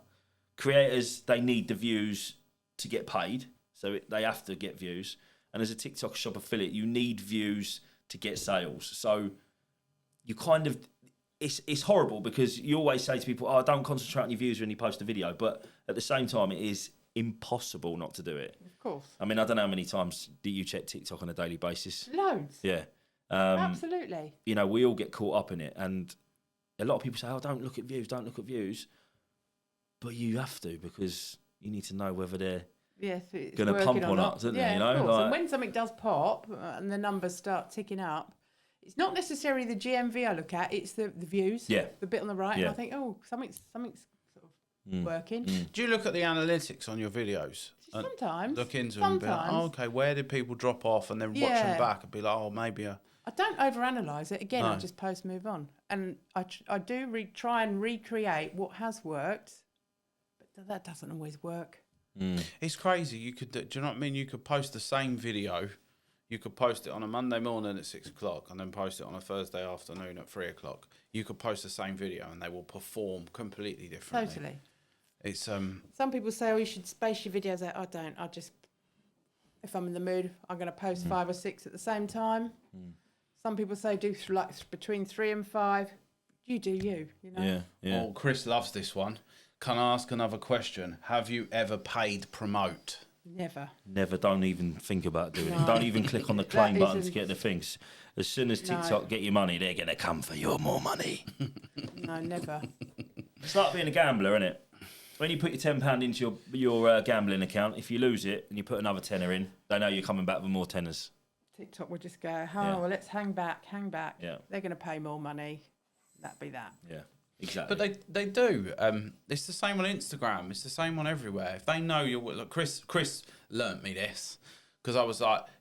Creators, they need the views to get paid, so they have to get views. And as a TikTok shop affiliate, you need views to get sales. So you kind of, it's horrible because you always say to people, "Oh, don't concentrate on your views when you post a video," but at the same time, it is impossible not to do it. Of course. I mean, I don't know how many times do you check TikTok on a daily basis. Loads. Yeah, Absolutely. you know, we all get caught up in it, and a lot of people say, "Oh, don't look at views, don't look at views." But you have to because you need to know whether they're Yes, it's going to working pump or not. not, don't Yeah, they? You of know, course. like, And when something does pop and the numbers start ticking up, it's not necessarily the GMV I look at; it's the views. Yeah. The bit on the right, Yeah. and I think, oh, something's sort of working. Do you look at the analytics on your videos? And Sometimes. look into them and be like, Sometimes. oh, okay, where did people drop off? And then watch Yeah. them back and be like, oh, maybe I don't overanalyze it. Again, I No. just post, move on, and I do try and recreate what has worked, but that doesn't always work. It's crazy. You could, do you know what I mean? You could post the same video. You could post it on a Monday morning at 6 o'clock and then post it on a Thursday afternoon at 3 o'clock. You could post the same video and they will perform completely differently. Totally. It's Some people say, oh, you should space your videos out. I don't. I just, if I'm in the mood, I'm going to post 5 or 6 at the same time. Some people say do like between 3 and 5. You do you know. yeah, yeah. Oh, Chris loves this one. Can I ask another question? Have you ever paid promote? Never. Never. Don't even think about doing it. No. Don't even click on the claim That button to isn't- get the things. As soon as No. TikTok get your money, they're going to come for your more money. No, never. It's like being a gambler, isn't it? When you put your £10 into your gambling account, if you lose it and you put another tenner in, they know you're coming back with more tenners. TikTok would just go, oh, Yeah. well, let's hang back. Yeah. They're going to pay more money. That'd be that. Yeah, exactly. But they do. It's the same on Instagram. It's the same on everywhere. If they know you're... Look, Chris learnt me this. Because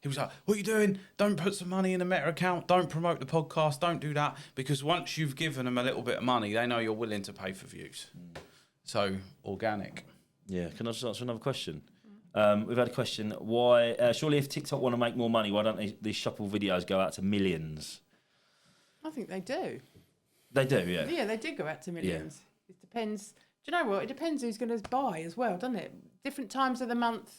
he was like, what are you doing? Don't put some money in the Meta account. Don't promote the podcast. Don't do that. Because once you've given them a little bit of money, they know you're willing to pay for views. So, organic. Yeah, can I just answer another question? We've had a question. Why? Surely if TikTok want to make more money, why don't these shuffle videos go out to millions? I think they do. They do, yeah. Yeah, they do go out to millions. It depends. Do you know what? It depends who's going to buy as well, doesn't it? Different times of the month,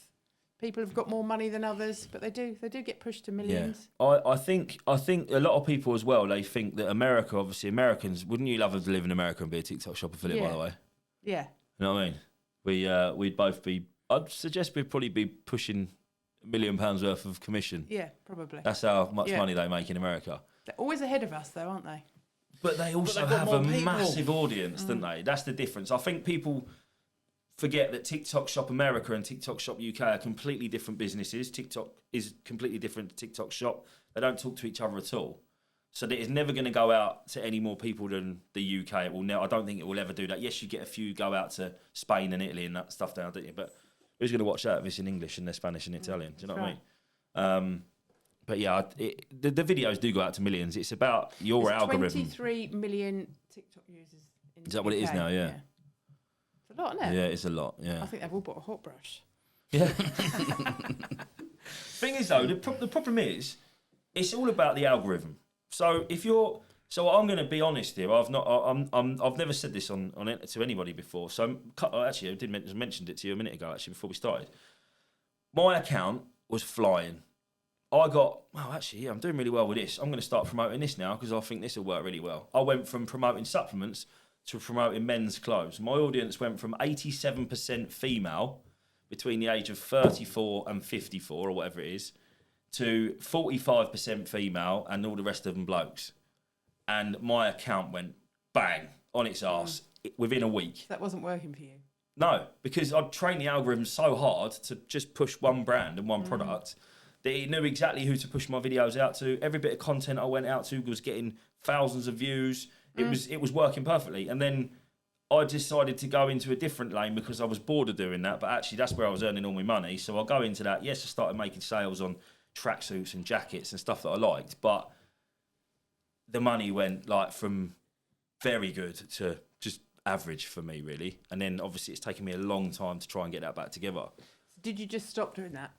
people have got more money than others, but they do get pushed to millions. Yeah. I think a lot of people as well, they think that America, obviously Americans, wouldn't you love to live in America and be a TikTok shop affiliate, by Yeah. the way? Yeah. You know what I mean? We'd both be, I'd suggest we'd probably be pushing £1 million worth of commission. Yeah, probably. That's how much Yeah. money they make in America. They're always ahead of us, though, aren't they? But they also they've got have a more people. massive audience, don't they? That's the difference. I think people forget that TikTok Shop America and TikTok Shop UK are completely different businesses. TikTok is completely different to TikTok Shop. They don't talk to each other at all. So that it's never going to go out to any more people than the UK. It will I don't think it will ever do that. Yes, you get a few go out to Spain and Italy and that stuff down, don't you? But who's going to watch that if it's in English and they're Spanish and Italian? Do you know what I mean? But yeah, the videos do go out to millions. It's about your There's algorithm. 23 million TikTok users in Is that what it is UK. now? Yeah. It's a lot, isn't it? Yeah, it's a lot. Yeah. I think they've all bought a hot brush. Yeah. Thing is, though, the problem is, it's all about the algorithm. So I'm going to be honest here. I've never said this on it to anybody before. So actually, I did mentioned it to you a minute ago. Actually, before we started, my account was flying. I'm doing really well with this. I'm going to start promoting this now because I think this will work really well. I went from promoting supplements to promoting men's clothes. My audience went from 87% female between the age of 34 and 54 or whatever it is to 45% female and all the rest of them blokes. And my account went bang on its arse within a week. That wasn't working for you. No, because I'd trained the algorithm so hard to just push one brand and one product that it knew exactly who to push my videos out to. Every bit of content I went out to was getting thousands of views. It was working perfectly. And then I decided to go into a different lane because I was bored of doing that, but actually that's where I was earning all my money. So I'll go into that. Yes, I started making sales on tracksuits and jackets and stuff that I liked, but the money went like from very good to just average for me, really. And then obviously it's taken me a long time to try and get that back together. Did you just stop doing that?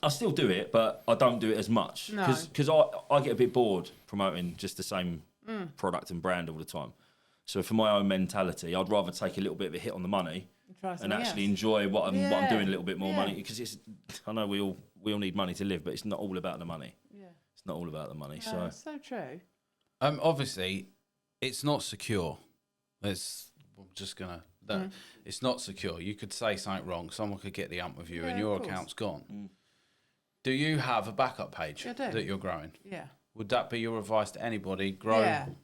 I still do it, but I don't do it as much No. because I get a bit bored promoting just the same product and brand all the time. So for my own mentality, I'd rather take a little bit of a hit on the money Try and something actually else. enjoy what I'm doing a little bit more Yeah. money, because I know we all need money to live, but it's not all about the money. Yeah. It's not all about the money. No, So it's so true. Obviously, it's not secure. I'm just gonna. It's not secure. You could say something wrong. Someone could get the ump with you, Yeah, and your of course. account's gone. Do you have a backup page I do. that you're growing? Yeah. Would that be your advice to anybody? Grow. Yeah. Do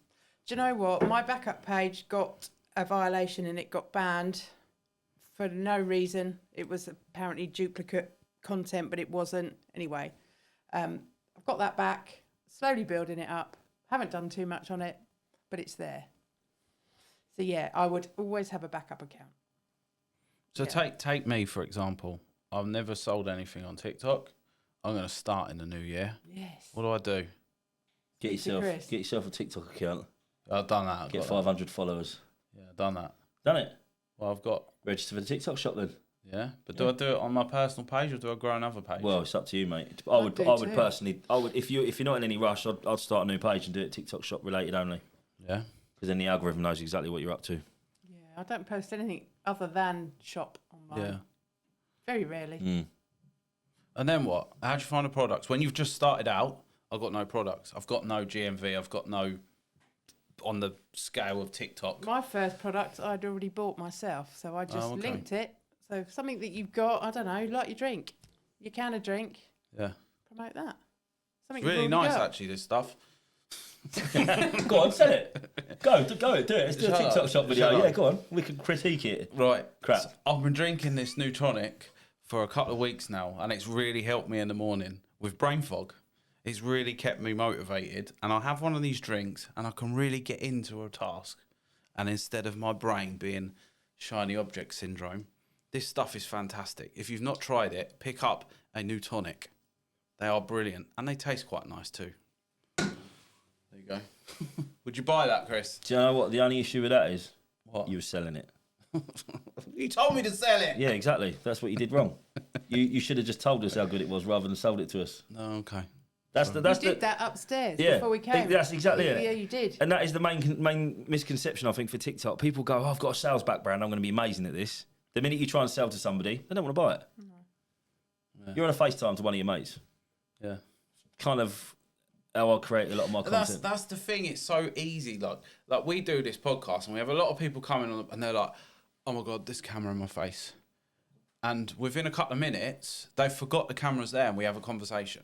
you know what? My backup page got a violation and it got banned for no reason. It was apparently duplicate content, but it wasn't. Anyway, I've got that back, slowly building it up. Haven't done too much on it, but it's there. So yeah, I would always have a backup account. So take me for example. I've never sold anything on TikTok. I'm going to start in the new year. Yes. What do I do? get Chris. yourself a TikTok account. I've done that. I've Get got 500 followers. that. Yeah, I've done that. Done it. Well, I've got. Register for the TikTok shop then. Yeah, but do I do it on my personal page or do I grow another page? Well, it's up to you, mate. I would Personally, if you're not in any rush, I'd start a new page and do it TikTok shop related only, yeah. because then the algorithm knows exactly what you're up to. Yeah, I don't post anything other than shop on mine. Yeah. Very rarely. And then what? How'd you find the products? When you've just started out, I've got no products. I've got no GMV. I've got no on the scale of TikTok. My first product I'd already bought myself, so I just okay. linked it. So something that you've got, I don't know, like your drink, your can of drink, Yeah. promote that. Something It's really you've nice, already got. actually, this stuff. Go on, sell it. Go, do it. Let's do a Shut TikTok up, shop video. shut up. Yeah, go on. We can critique it. Right. Crap. So I've been drinking this new tonic for a couple of weeks now, and it's really helped me in the morning with brain fog. It's really kept me motivated, and I have one of these drinks, and I can really get into a task. And instead of my brain being shiny object syndrome, this stuff is fantastic. If you've not tried it, pick up a new tonic. They are brilliant, and they taste quite nice too. There you go. Would you buy that, Chris? Do you know what the only issue with that is? What? You were selling it. You told me to sell it. Yeah, exactly. That's what you did wrong. You should have just told us how good it was rather than sold it to us. No, okay. That's You the did that upstairs yeah. before we came. That's exactly it. Yeah, you did. And that is the main misconception, I think, for TikTok. People go, "Oh, I've got a sales background. I'm going to be amazing at this." The minute you try and sell to somebody, they don't want to buy it. Yeah. You're on a FaceTime to one of your mates. Yeah. Kind of how I create a lot of my content. That's the thing. It's so easy. Like we do this podcast, and we have a lot of people coming on, and they're like, "Oh my god, this camera in my face," and within a couple of minutes, they forgot the camera's there, and we have a conversation.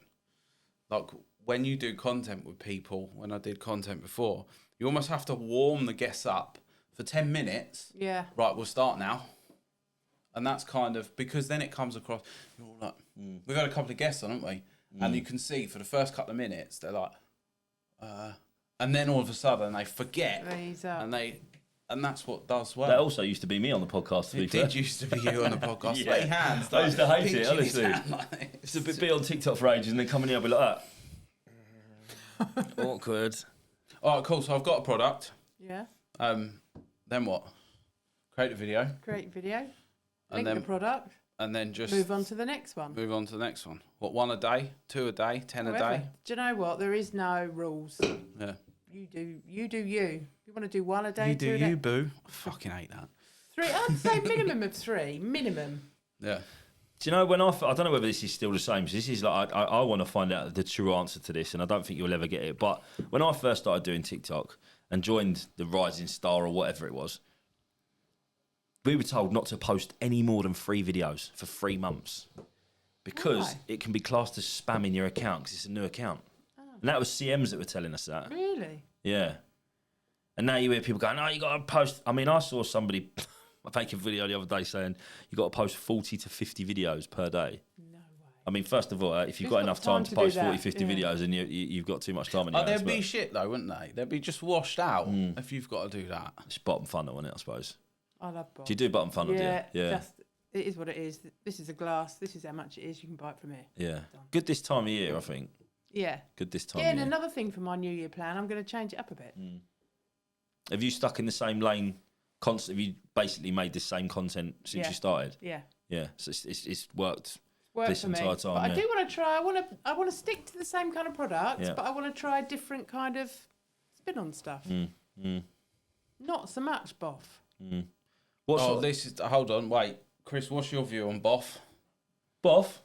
Like when you do content with people, when I did content before, you almost have to warm the guests up for 10 minutes. Yeah. Right, we'll start now. And that's kind of, because then it comes across, you're all like, we've had a couple of guests on, haven't we? And you can see for the first couple of minutes, they're like, and then all of a sudden they forget. Raise up. And that's what does well. That also used to be me on the podcast, to be It fair. did used to be you on the podcast. Yeah. Sweaty hands. I used to hate it, pinching his honestly. hand like this. It's a bit be on TikTok for ages and then coming here and be like that. Awkward. All right, cool. So I've got a product. Yeah. Then what? Create a video. Great video. And Link then- the product. And then just Move on to the next one. move on to the next one. What, 1 a day, 2 a day, 10 a However, day? do you know what? There is no rules. Yeah. You do you. You want to do 1 a day, You 2 do a day? you, boo. I fucking hate that. 3. I'd say minimum of 3. Minimum. Yeah. Do you know when I don't know whether this is still the same. 'Cause this is like I want to find out the true answer to this, and I don't think you'll ever get it. But when I first started doing TikTok and joined the Rising Star or whatever it was, we were told not to post any more than 3 videos for 3 months because Why? it can be classed as spam in your account because it's a new account. And that was CMs that were telling us that. Really? Yeah. And now you hear people going, "No, you got to post." I mean, I saw somebody make a video the other day saying you got to post 40 to 50 videos per day. No way. I mean, first of all, if you've Who's got got enough time time to to do post that? 40, 50 Yeah. videos, and you've got too much time in your hands, They'd be but shit though, wouldn't they? They'd be just washed out if you've got to do that. it's bottom funnel, isn't it, I suppose? I love Bob. Do you do button funnel? Yeah, do you? Yeah. just it is what it is. This is a glass. This is how much it is. You can buy it from here. Yeah. Done. Good this time of year, I think. Yeah. Good this time Yeah, of and year. another thing for my New Year plan, I'm going to change it up a bit. Have you stuck in the same lane constantly? Have you basically made the same content since Yeah. you started? Yeah. Yeah. So it's worked. Work This for me. entire time, But I yeah. do want to try. I want to stick to the same kind of products, Yeah. but I want to try different kind of spin on stuff. Not so much boff. What Oh, sort of this is. Hold on, wait, Chris. What's your view on Boff? boff?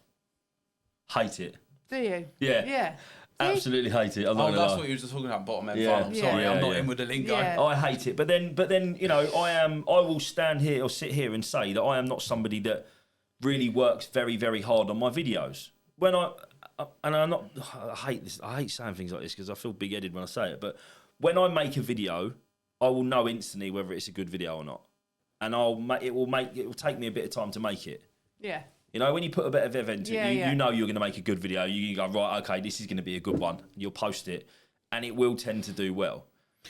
Hate it. Do you? Yeah. Yeah. Absolutely hate it. I'm not Oh, gonna that's lie. what you were just talking about, bottom end Yeah. funnel. Yeah. Sorry, I'm Yeah, not yeah. in with the lingo. Yeah. I hate it, but then you know I will stand here or sit here and say that I am not somebody that really works very very hard on my videos. When I'm not, I hate this. I hate saying things like this because I feel big headed when I say it. But when I make a video, I will know instantly whether it's a good video or not, and it will take me a bit of time to make it. Yeah. You know, when you put a bit of effort into it, Yeah. you know you're going to make a good video. You go, right, okay, this is going to be a good one. You'll post it, and it will tend to do well.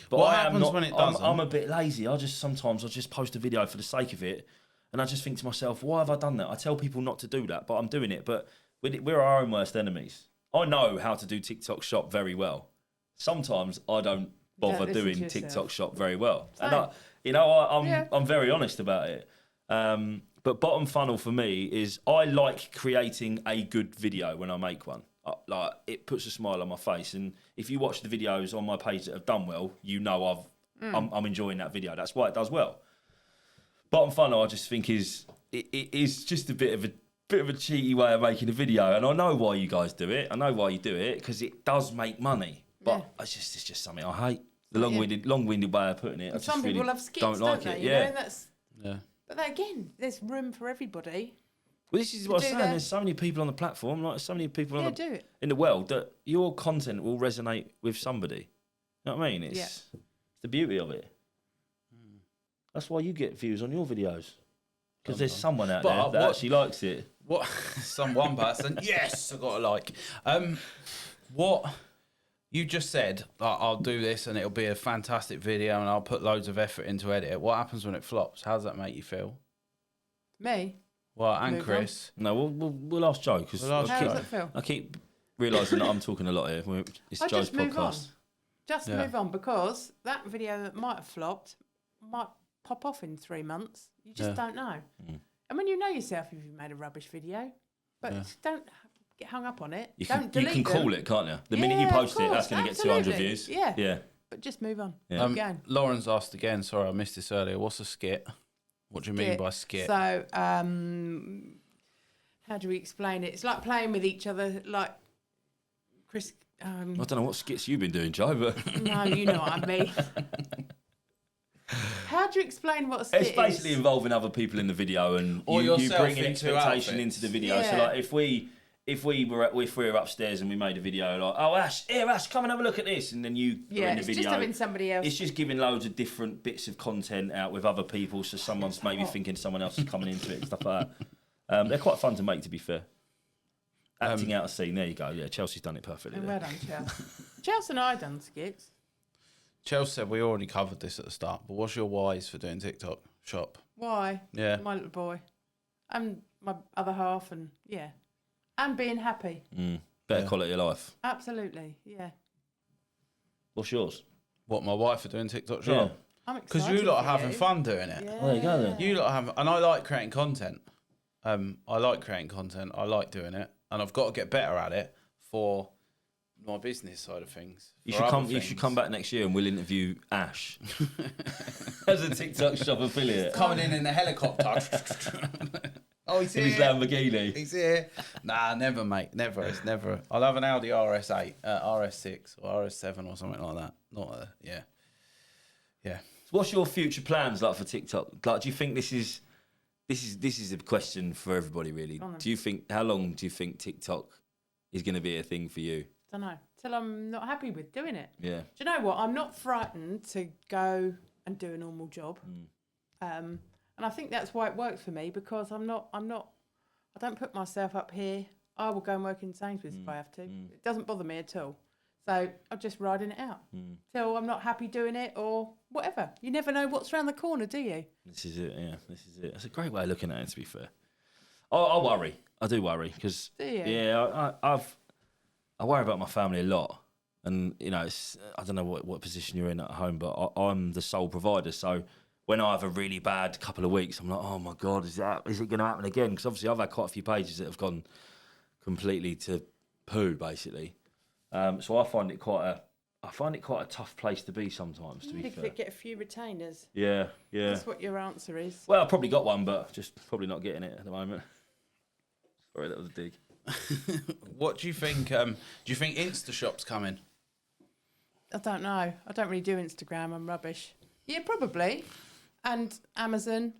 But What I am happens not, when it I'm doesn't? a bit lazy. Sometimes I just post a video for the sake of it, and I just think to myself, why have I done that? I tell people not to do that, but I'm doing it. But we're our own worst enemies. I know how to do TikTok Shop very well. Sometimes I don't bother Don't listen doing to yourself. TikTok Shop very well. Same. And I'm very honest about it. But bottom funnel for me is I like creating a good video when I make one. Like it puts a smile on my face, and if you watch the videos on my page that have done well, you know I'm enjoying that video. That's why it does well. Bottom funnel, I just think it is just a bit of a cheaty way of making a video, and I know why you guys do it. I know why you do it because it does make money, but it's just something I hate. The long-winded way of putting it. I just Some people really love skits, don't like they? it. You Yeah. know, that's. Yeah. But then again, there's room for everybody. Well, this is what I'm do saying. that. There's so many people on the platform, like so many people Yeah, do it. in the world that your content will resonate with somebody. You know what I mean? It's the beauty of it. That's why you get views on your videos. Because there's someone out there that actually likes it. What? One person. Yes, I got to like. What you just said? I'll do this and it'll be a fantastic video, and I'll put loads of effort into edit it. What happens when it flops? How does that make you feel? Me? Well, and Move Chris. No, we'll ask Joe because We'll ask How Joe. does it feel? I keep realising that I'm talking a lot here. It's I Joe's just move on. podcast. Just Yeah. move on, because that video that might have flopped might pop off in 3 months. You just don't know. And when you know yourself, if you've made a rubbish video, but just don't get hung up on it. You Don't can delete call them. it, can't you? The minute you Yeah, of post it, that's course, going to get 200 absolutely. views. Yeah. Yeah. But just move on. Yeah. Keep going. Lauren's asked again. Sorry, I missed this earlier. What's a skit? What do you mean by skit? So, how do we explain it? It's like playing with each other, like Chris. I don't know what skits you've been doing, Joe, but No, you know what I mean. How do you explain what a skit it's basically is? involving other people in the video, and Or you yourself bring an into expectation outfits. into the video. So, Yeah. like, if we were upstairs and we made a video, like, oh Ash, come and have a look at this, and then you are Yeah, in the it's video. just having somebody else. It's just giving loads of different bits of content out with other people, so someone's maybe thinking someone else is coming into it and stuff like that. They're quite fun to make, to be fair. Acting out a scene, there you go. Yeah, Chelsea's done it perfectly. And There. well done, Chelsea. Chelsea and I done skits. Chelsea said we already covered this at the start, but what's your whys for doing TikTok Shop? Why? Yeah. My little boy. And my other half, and and being happy. Better quality of life. Absolutely, yeah. What's yours? What, my wife for doing TikTok Shop? Yeah. I'm excited. Because you lot are for having you. fun doing it. Yeah. There you go then. You lot are having, and I like creating content. I like creating content. I like doing it, and I've got to get better at it for my business side of things. You for should other come. You things. should come back next year, and we'll interview Ash as a TikTok Shop affiliate Coming in a helicopter. Oh, he's in his Lamborghini. He's here. Nah, never, mate. Never. It's never. I'll have an Audi RS8, RS6, or RS7, or something like that. Not yeah. What's your future plans like for TikTok? Like, do you think this is a question for everybody, really? Go on then. Do you think how long do you think TikTok is going to be a thing for you? Don't know. Till I'm not happy with doing it. Yeah. Do you know what? I'm not frightened to go and do a normal job. And I think that's why it works for me, because I don't put myself up here. I will go and work in Sainsbury's if I have to. It doesn't bother me at all. So I'm just riding it out till I'm not happy doing it or whatever. You never know what's around the corner, do you? This is it, yeah. This is it. It's a great way of looking at it, to be fair. I worry. I do worry because, yeah, I worry about my family a lot. And, you know, I don't know what position you're in at home, but I'm the sole provider. So when I have a really bad couple of weeks, I'm like, oh, my God, is it going to happen again? Because obviously I've had quite a few pages that have gone completely to poo, basically. So I find it quite a tough place to be sometimes, to be fair. Get a few retainers. Yeah. That's what your answer is. Well, I've probably got one, but just probably not getting it at the moment. Sorry, that was a dig. What do you think? Do you think InstaShop's coming? I don't know. I don't really do Instagram. I'm rubbish. Yeah, probably. And Amazon.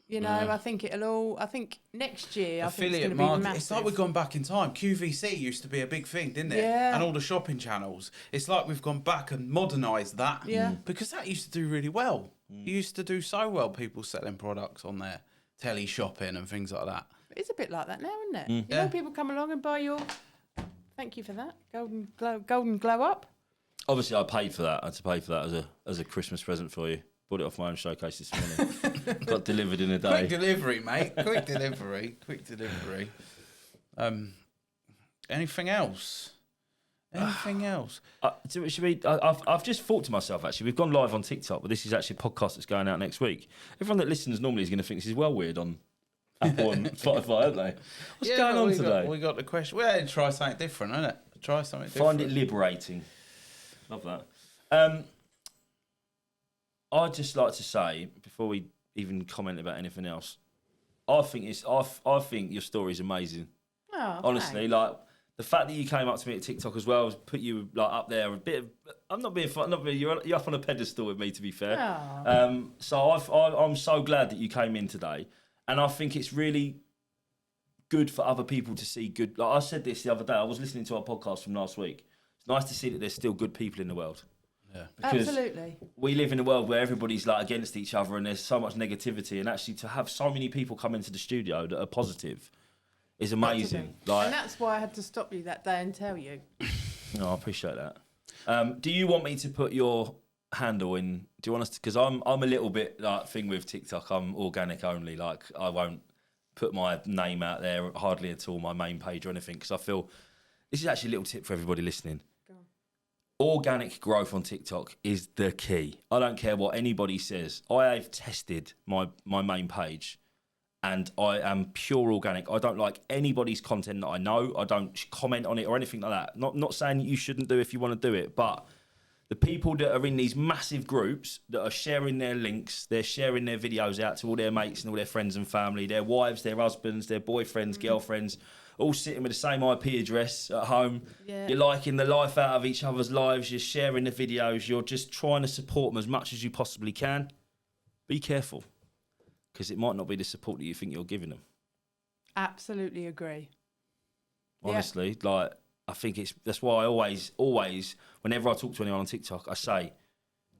You know, I think next year, I think it's going to be massive. It's like we've gone back in time. QVC used to be a big thing, didn't it? Yeah. And all the shopping channels. It's like we've gone back and modernised that. Yeah. Because that used to do really well. It used to do so well, people selling products on there, telly shopping and things like that. It's a bit like that now, isn't it? You know, people come along and buy your... Thank you for that. Golden glow up. Obviously, I paid for that. I had to pay for that as a Christmas present for you. Bought it off my own showcase this morning. Got delivered in a day. Quick delivery, mate. Quick delivery. Anything else? Should we? I've just thought to myself, actually, we've gone live on TikTok, but this is actually a podcast that's going out next week. Everyone that listens normally is going to think this is well weird on Apple and Spotify, aren't they? What's going on today? We got the question. Well, try something different, isn't it? Try something different. Find it liberating. Love that. I'd just like to say, before we even comment about anything else, I think your story is amazing. Oh, honestly, thanks. like the fact that you came up to me at TikTok as well, put you like up there a bit. I'm not being fun. You're up on a pedestal with me, to be fair. Oh. So I'm so glad that you came in today, and I think it's really good for other people to see good. Like I said this the other day, I was listening to our podcast from last week. It's nice to see that there's still good people in the world. Yeah. Because absolutely. we live in a world where everybody's like against each other and there's so much negativity, and actually to have so many people come into the studio that are positive is amazing. Like, and that's why I had to stop you that day and tell you. No, I appreciate that. Do you want me to put your handle in? Do you want us to? Because I'm a little bit like thing with TikTok. I'm organic only. Like I won't put my name out there hardly at all, my main page or anything, because I feel this is actually a little tip for everybody listening. Organic growth on TikTok is the key. I don't care what anybody says. I have tested my main page and I am pure organic. I don't like anybody's content that I know. I don't comment on it or anything like that. Not saying you shouldn't do if you want to do it, but the people that are in these massive groups that are sharing their links, they're sharing their videos out to all their mates and all their friends and family, their wives, their husbands, their boyfriends, girlfriends, all sitting with the same IP address at home. Yeah. You're liking the life out of each other's lives. You're sharing the videos. You're just trying to support them as much as you possibly can. Be careful, because it might not be the support that you think you're giving them. Absolutely agree. Honestly, like I think that's why I always, whenever I talk to anyone on TikTok, I say,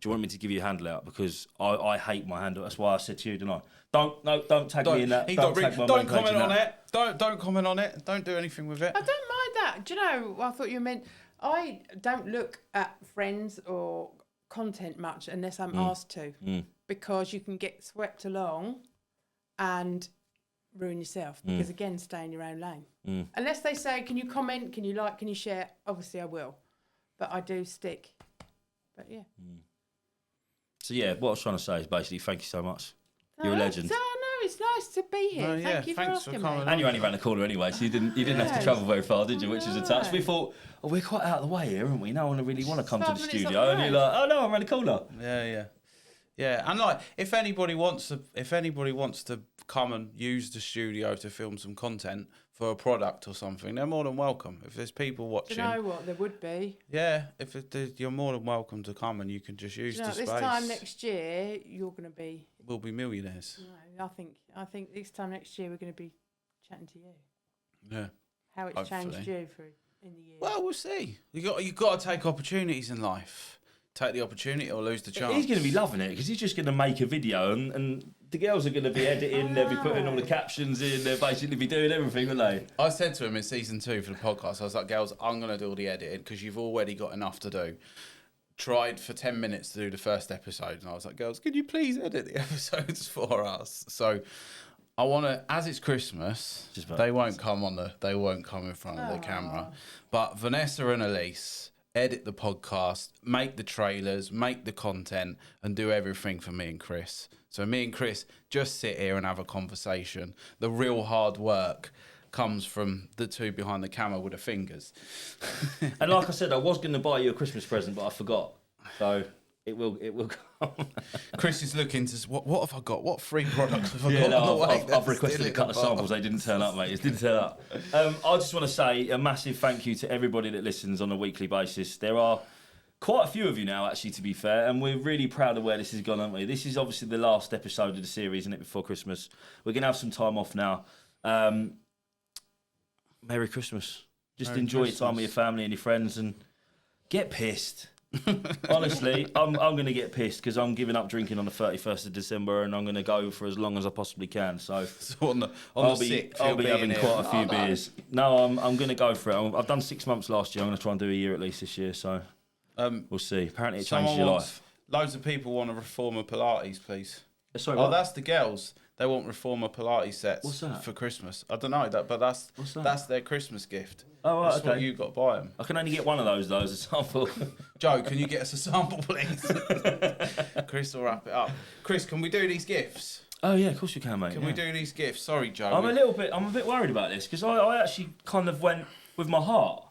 do you want me to give you a handle out? Because I hate my handle. That's why I said to you, didn't I? Don't tag me in that. Don't comment on it. Don't comment on it. Don't do anything with it. I don't mind that. Do you know, I thought you meant, I don't look at friends or content much unless I'm asked to, because you can get swept along and ruin yourself, because again, stay in your own lane. Unless they say, can you comment, can you like, can you share? Obviously I will, but I do stick. But yeah. So yeah, what I was trying to say is basically thank you so much. You're a legend. No, it's nice to be here. Thank you for asking me. And you're only around the corner anyway, so you didn't have to travel very far, did you? Which is a touch. We thought, oh, we're quite out of the way here, aren't we? No one really want to come to the studio, and you're like, oh no, I'm around the corner. Yeah. And like, if anybody wants to come and use the studio to film some content for a product or something, they're more than welcome. If there's people watching, do you know what? There would be. Yeah, you're more than welcome to come, and you can just use the space. This time next year, you're going to be. We'll be millionaires. No, I think this time next year we're going to be chatting to you. Yeah. How it's changed you in the year. Well, we'll see. You got to take opportunities in life. Take the opportunity or lose the chance. He's going to be loving it because he's just going to make a video and The girls are going to be editing, they'll be putting all the captions in, they'll basically be doing everything, won't they? I said to him in season 2 for the podcast, I was like, girls, I'm going to do all the editing because you've already got enough to do. Tried for 10 minutes to do the first episode, and I was like, girls, could you please edit the episodes for us? So I want to, as it's Christmas, they won't come in front of the camera. But Vanessa and Elise edit the podcast, make the trailers, make the content, and do everything for me and Chris. So me and Chris just sit here and have a conversation. The real hard work comes from the two behind the camera with the fingers. And like I said, I was going to buy you a Christmas present, but I forgot. So it will come. Chris is looking to what have I got? What free products have I got? On the way? I've requested a couple of samples. They didn't turn up, mate. It didn't turn up. I just want to say a massive thank you to everybody that listens on a weekly basis. There are quite a few of you now, actually, to be fair, and we're really proud of where this has gone, aren't we? This is obviously the last episode of the series, isn't it, before Christmas? We're going to have some time off now. Merry Christmas. Just Merry enjoy Christmas. your time with your family and your friends and get pissed. Honestly, I'm going to get pissed because I'm giving up drinking on the 31st of December and I'm going to go for as long as I possibly can. So I'll be having quite a few beers. No, I'm going to go for it. I've done 6 months last year. I'm going to try and do a year at least this year. So we'll see. Apparently it changes your life. Loads of people want a reformer Pilates, please. Sorry, Oh, what? that's the girls. They want reformer Pilates sets. What's that? For Christmas. I don't know that, but that's their Christmas gift. Oh, right, That's okay. what you got to buy them. I can only get one of those though as a sample. Joe, can you get us a sample, please? Chris will wrap it up. Chris, can we do these gifts? Oh yeah, of course you can, mate. Can we do these gifts? Sorry, Joe. I'm a bit worried about this because I actually kind of went with my heart.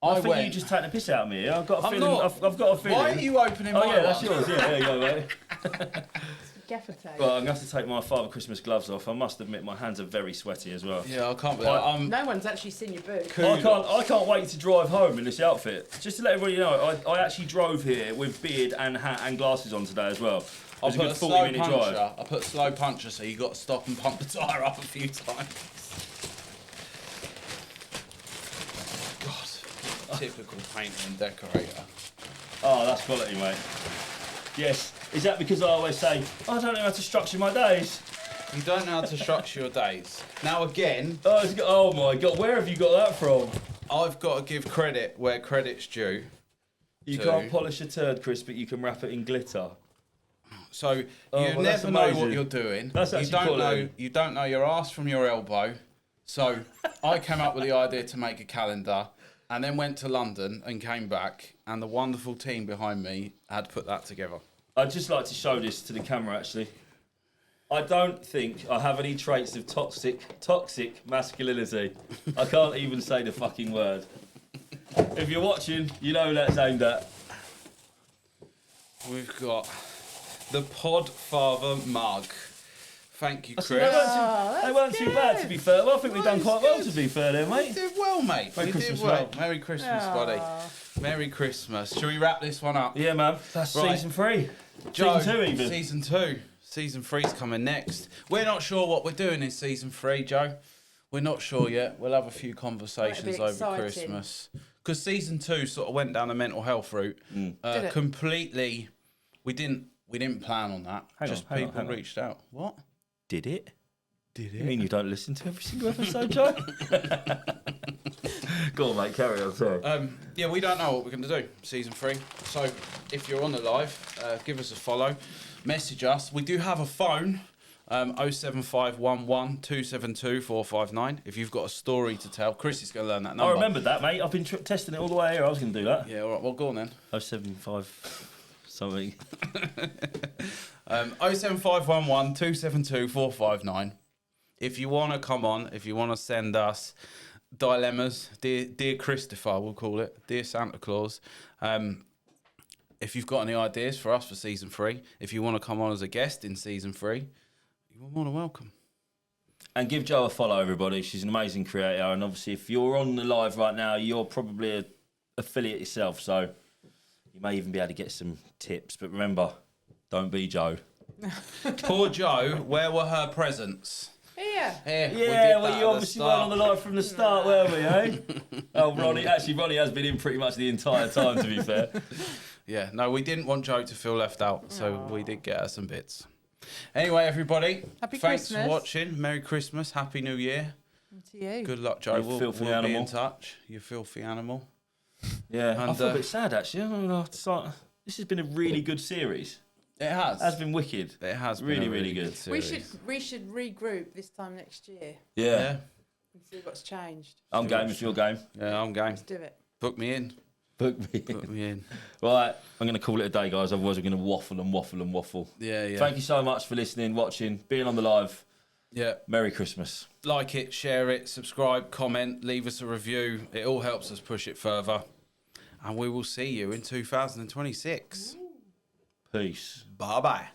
I think you just take the piss out of me. I've got a feeling. I've got a feeling. Why are you opening my Oh yeah, that's one? yours. Yeah, there you go, mate. Gaffer tape. Well, I'm going to have to take my Father Christmas gloves off. I must admit, my hands are very sweaty as well. Yeah, I can't believe No one's actually seen your boots. I can't wait to drive home in this outfit. Just to let everybody know, I actually drove here with beard and hat and glasses on today as well. It was a good 40-minute drive. I put slow puncher, so you got to stop and pump the tyre up a few times. God, typical painter and decorator. Oh, that's quality, mate. Yes. Is that because I always say, I don't know how to structure my days? You don't know how to structure your days. Now again, Oh my God, where have you got that from? I've got to give credit where credit's due. You can't polish a turd, Chris, but you can wrap it in glitter. So you well, that's never know what amazing. you're doing. That's actually You don't know your ass from your elbow. So I came up with the idea to make a calendar, and then went to London and came back, and the wonderful team behind me had put that together. I'd just like to show this to the camera, actually. I don't think I have any traits of toxic masculinity. I can't even say the fucking word. If you're watching, you know who that's aimed at. We've got the Podfather mug. Thank you, Chris. They weren't too bad, to be fair. Well, I think we've done quite well, to be fair, there, You mate. did well, mate. Merry You Christmas, did well. mate. Merry Christmas, buddy. Merry Christmas. Shall we wrap this one up? Yeah, man. That's Right. season 3. Joe, Season 2, even. Season 2. Season 3's coming next. We're not sure what we're doing in season 3, Joe. We're not sure yet. We'll have a few conversations It'll be over exciting. Christmas. Because season 2 sort of went down the mental health route. Did it? Completely. We didn't plan on that. Hang Just on, hang on, people hang on. reached out. What? Did it? Did You mean you don't listen to every single episode, Joe? Go on, mate. Carry on, sorry. Yeah, we don't know what we're going to do season 3. So if you're on the live, give us a follow, message us. We do have a phone, 07511 272 459. If you've got a story to tell, Chris is going to learn that number. I remembered that, mate. I've been testing it all the way here. I was going to do that. Yeah, all right. Well, go on then. 075 something. 07511 272 459. If you want to come on, if you want to send us dilemmas, dear Christopher, we'll call it, dear Santa Claus. If you've got any ideas for us for season 3, if you want to come on as a guest in season 3, you're more than welcome. And give Jo a follow, everybody. She's an amazing creator. And obviously, if you're on the live right now, you're probably an affiliate yourself. So you may even be able to get some tips. But remember, don't be Jo. Poor Jo, where were her presents? Here. Here, we did Yeah, that well, at you the obviously weren't start. on the live from the start, were we, eh? Oh, Ronnie has been in pretty much the entire time, to be fair. Yeah, no, we didn't want Jo to feel left out, so Aw. we did get her some bits. Anyway, everybody, Happy thanks Christmas. for watching. Merry Christmas. Happy New Year. And to you. Good luck, Joe. You We'll filthy be animal. in touch. You filthy animal. Yeah, I And, feel a bit sad actually. I don't know, this has been a really good series. It has. It has been wicked. It has Really, been a really good. series. We should regroup this time next year Yeah. and see what's changed. I'm game if you're game. Yeah, I'm game. Let's do it. Book me in. Book me. Book me in. Right, I'm going to call it a day, guys. Otherwise, we're going to waffle and waffle and waffle. Yeah, yeah. Thank you so much for listening, watching, being on the live. Yeah. Merry Christmas. Like it, share it, subscribe, comment, leave us a review. It all helps us push it further. And we will see you in 2026. Peace. Bye-bye.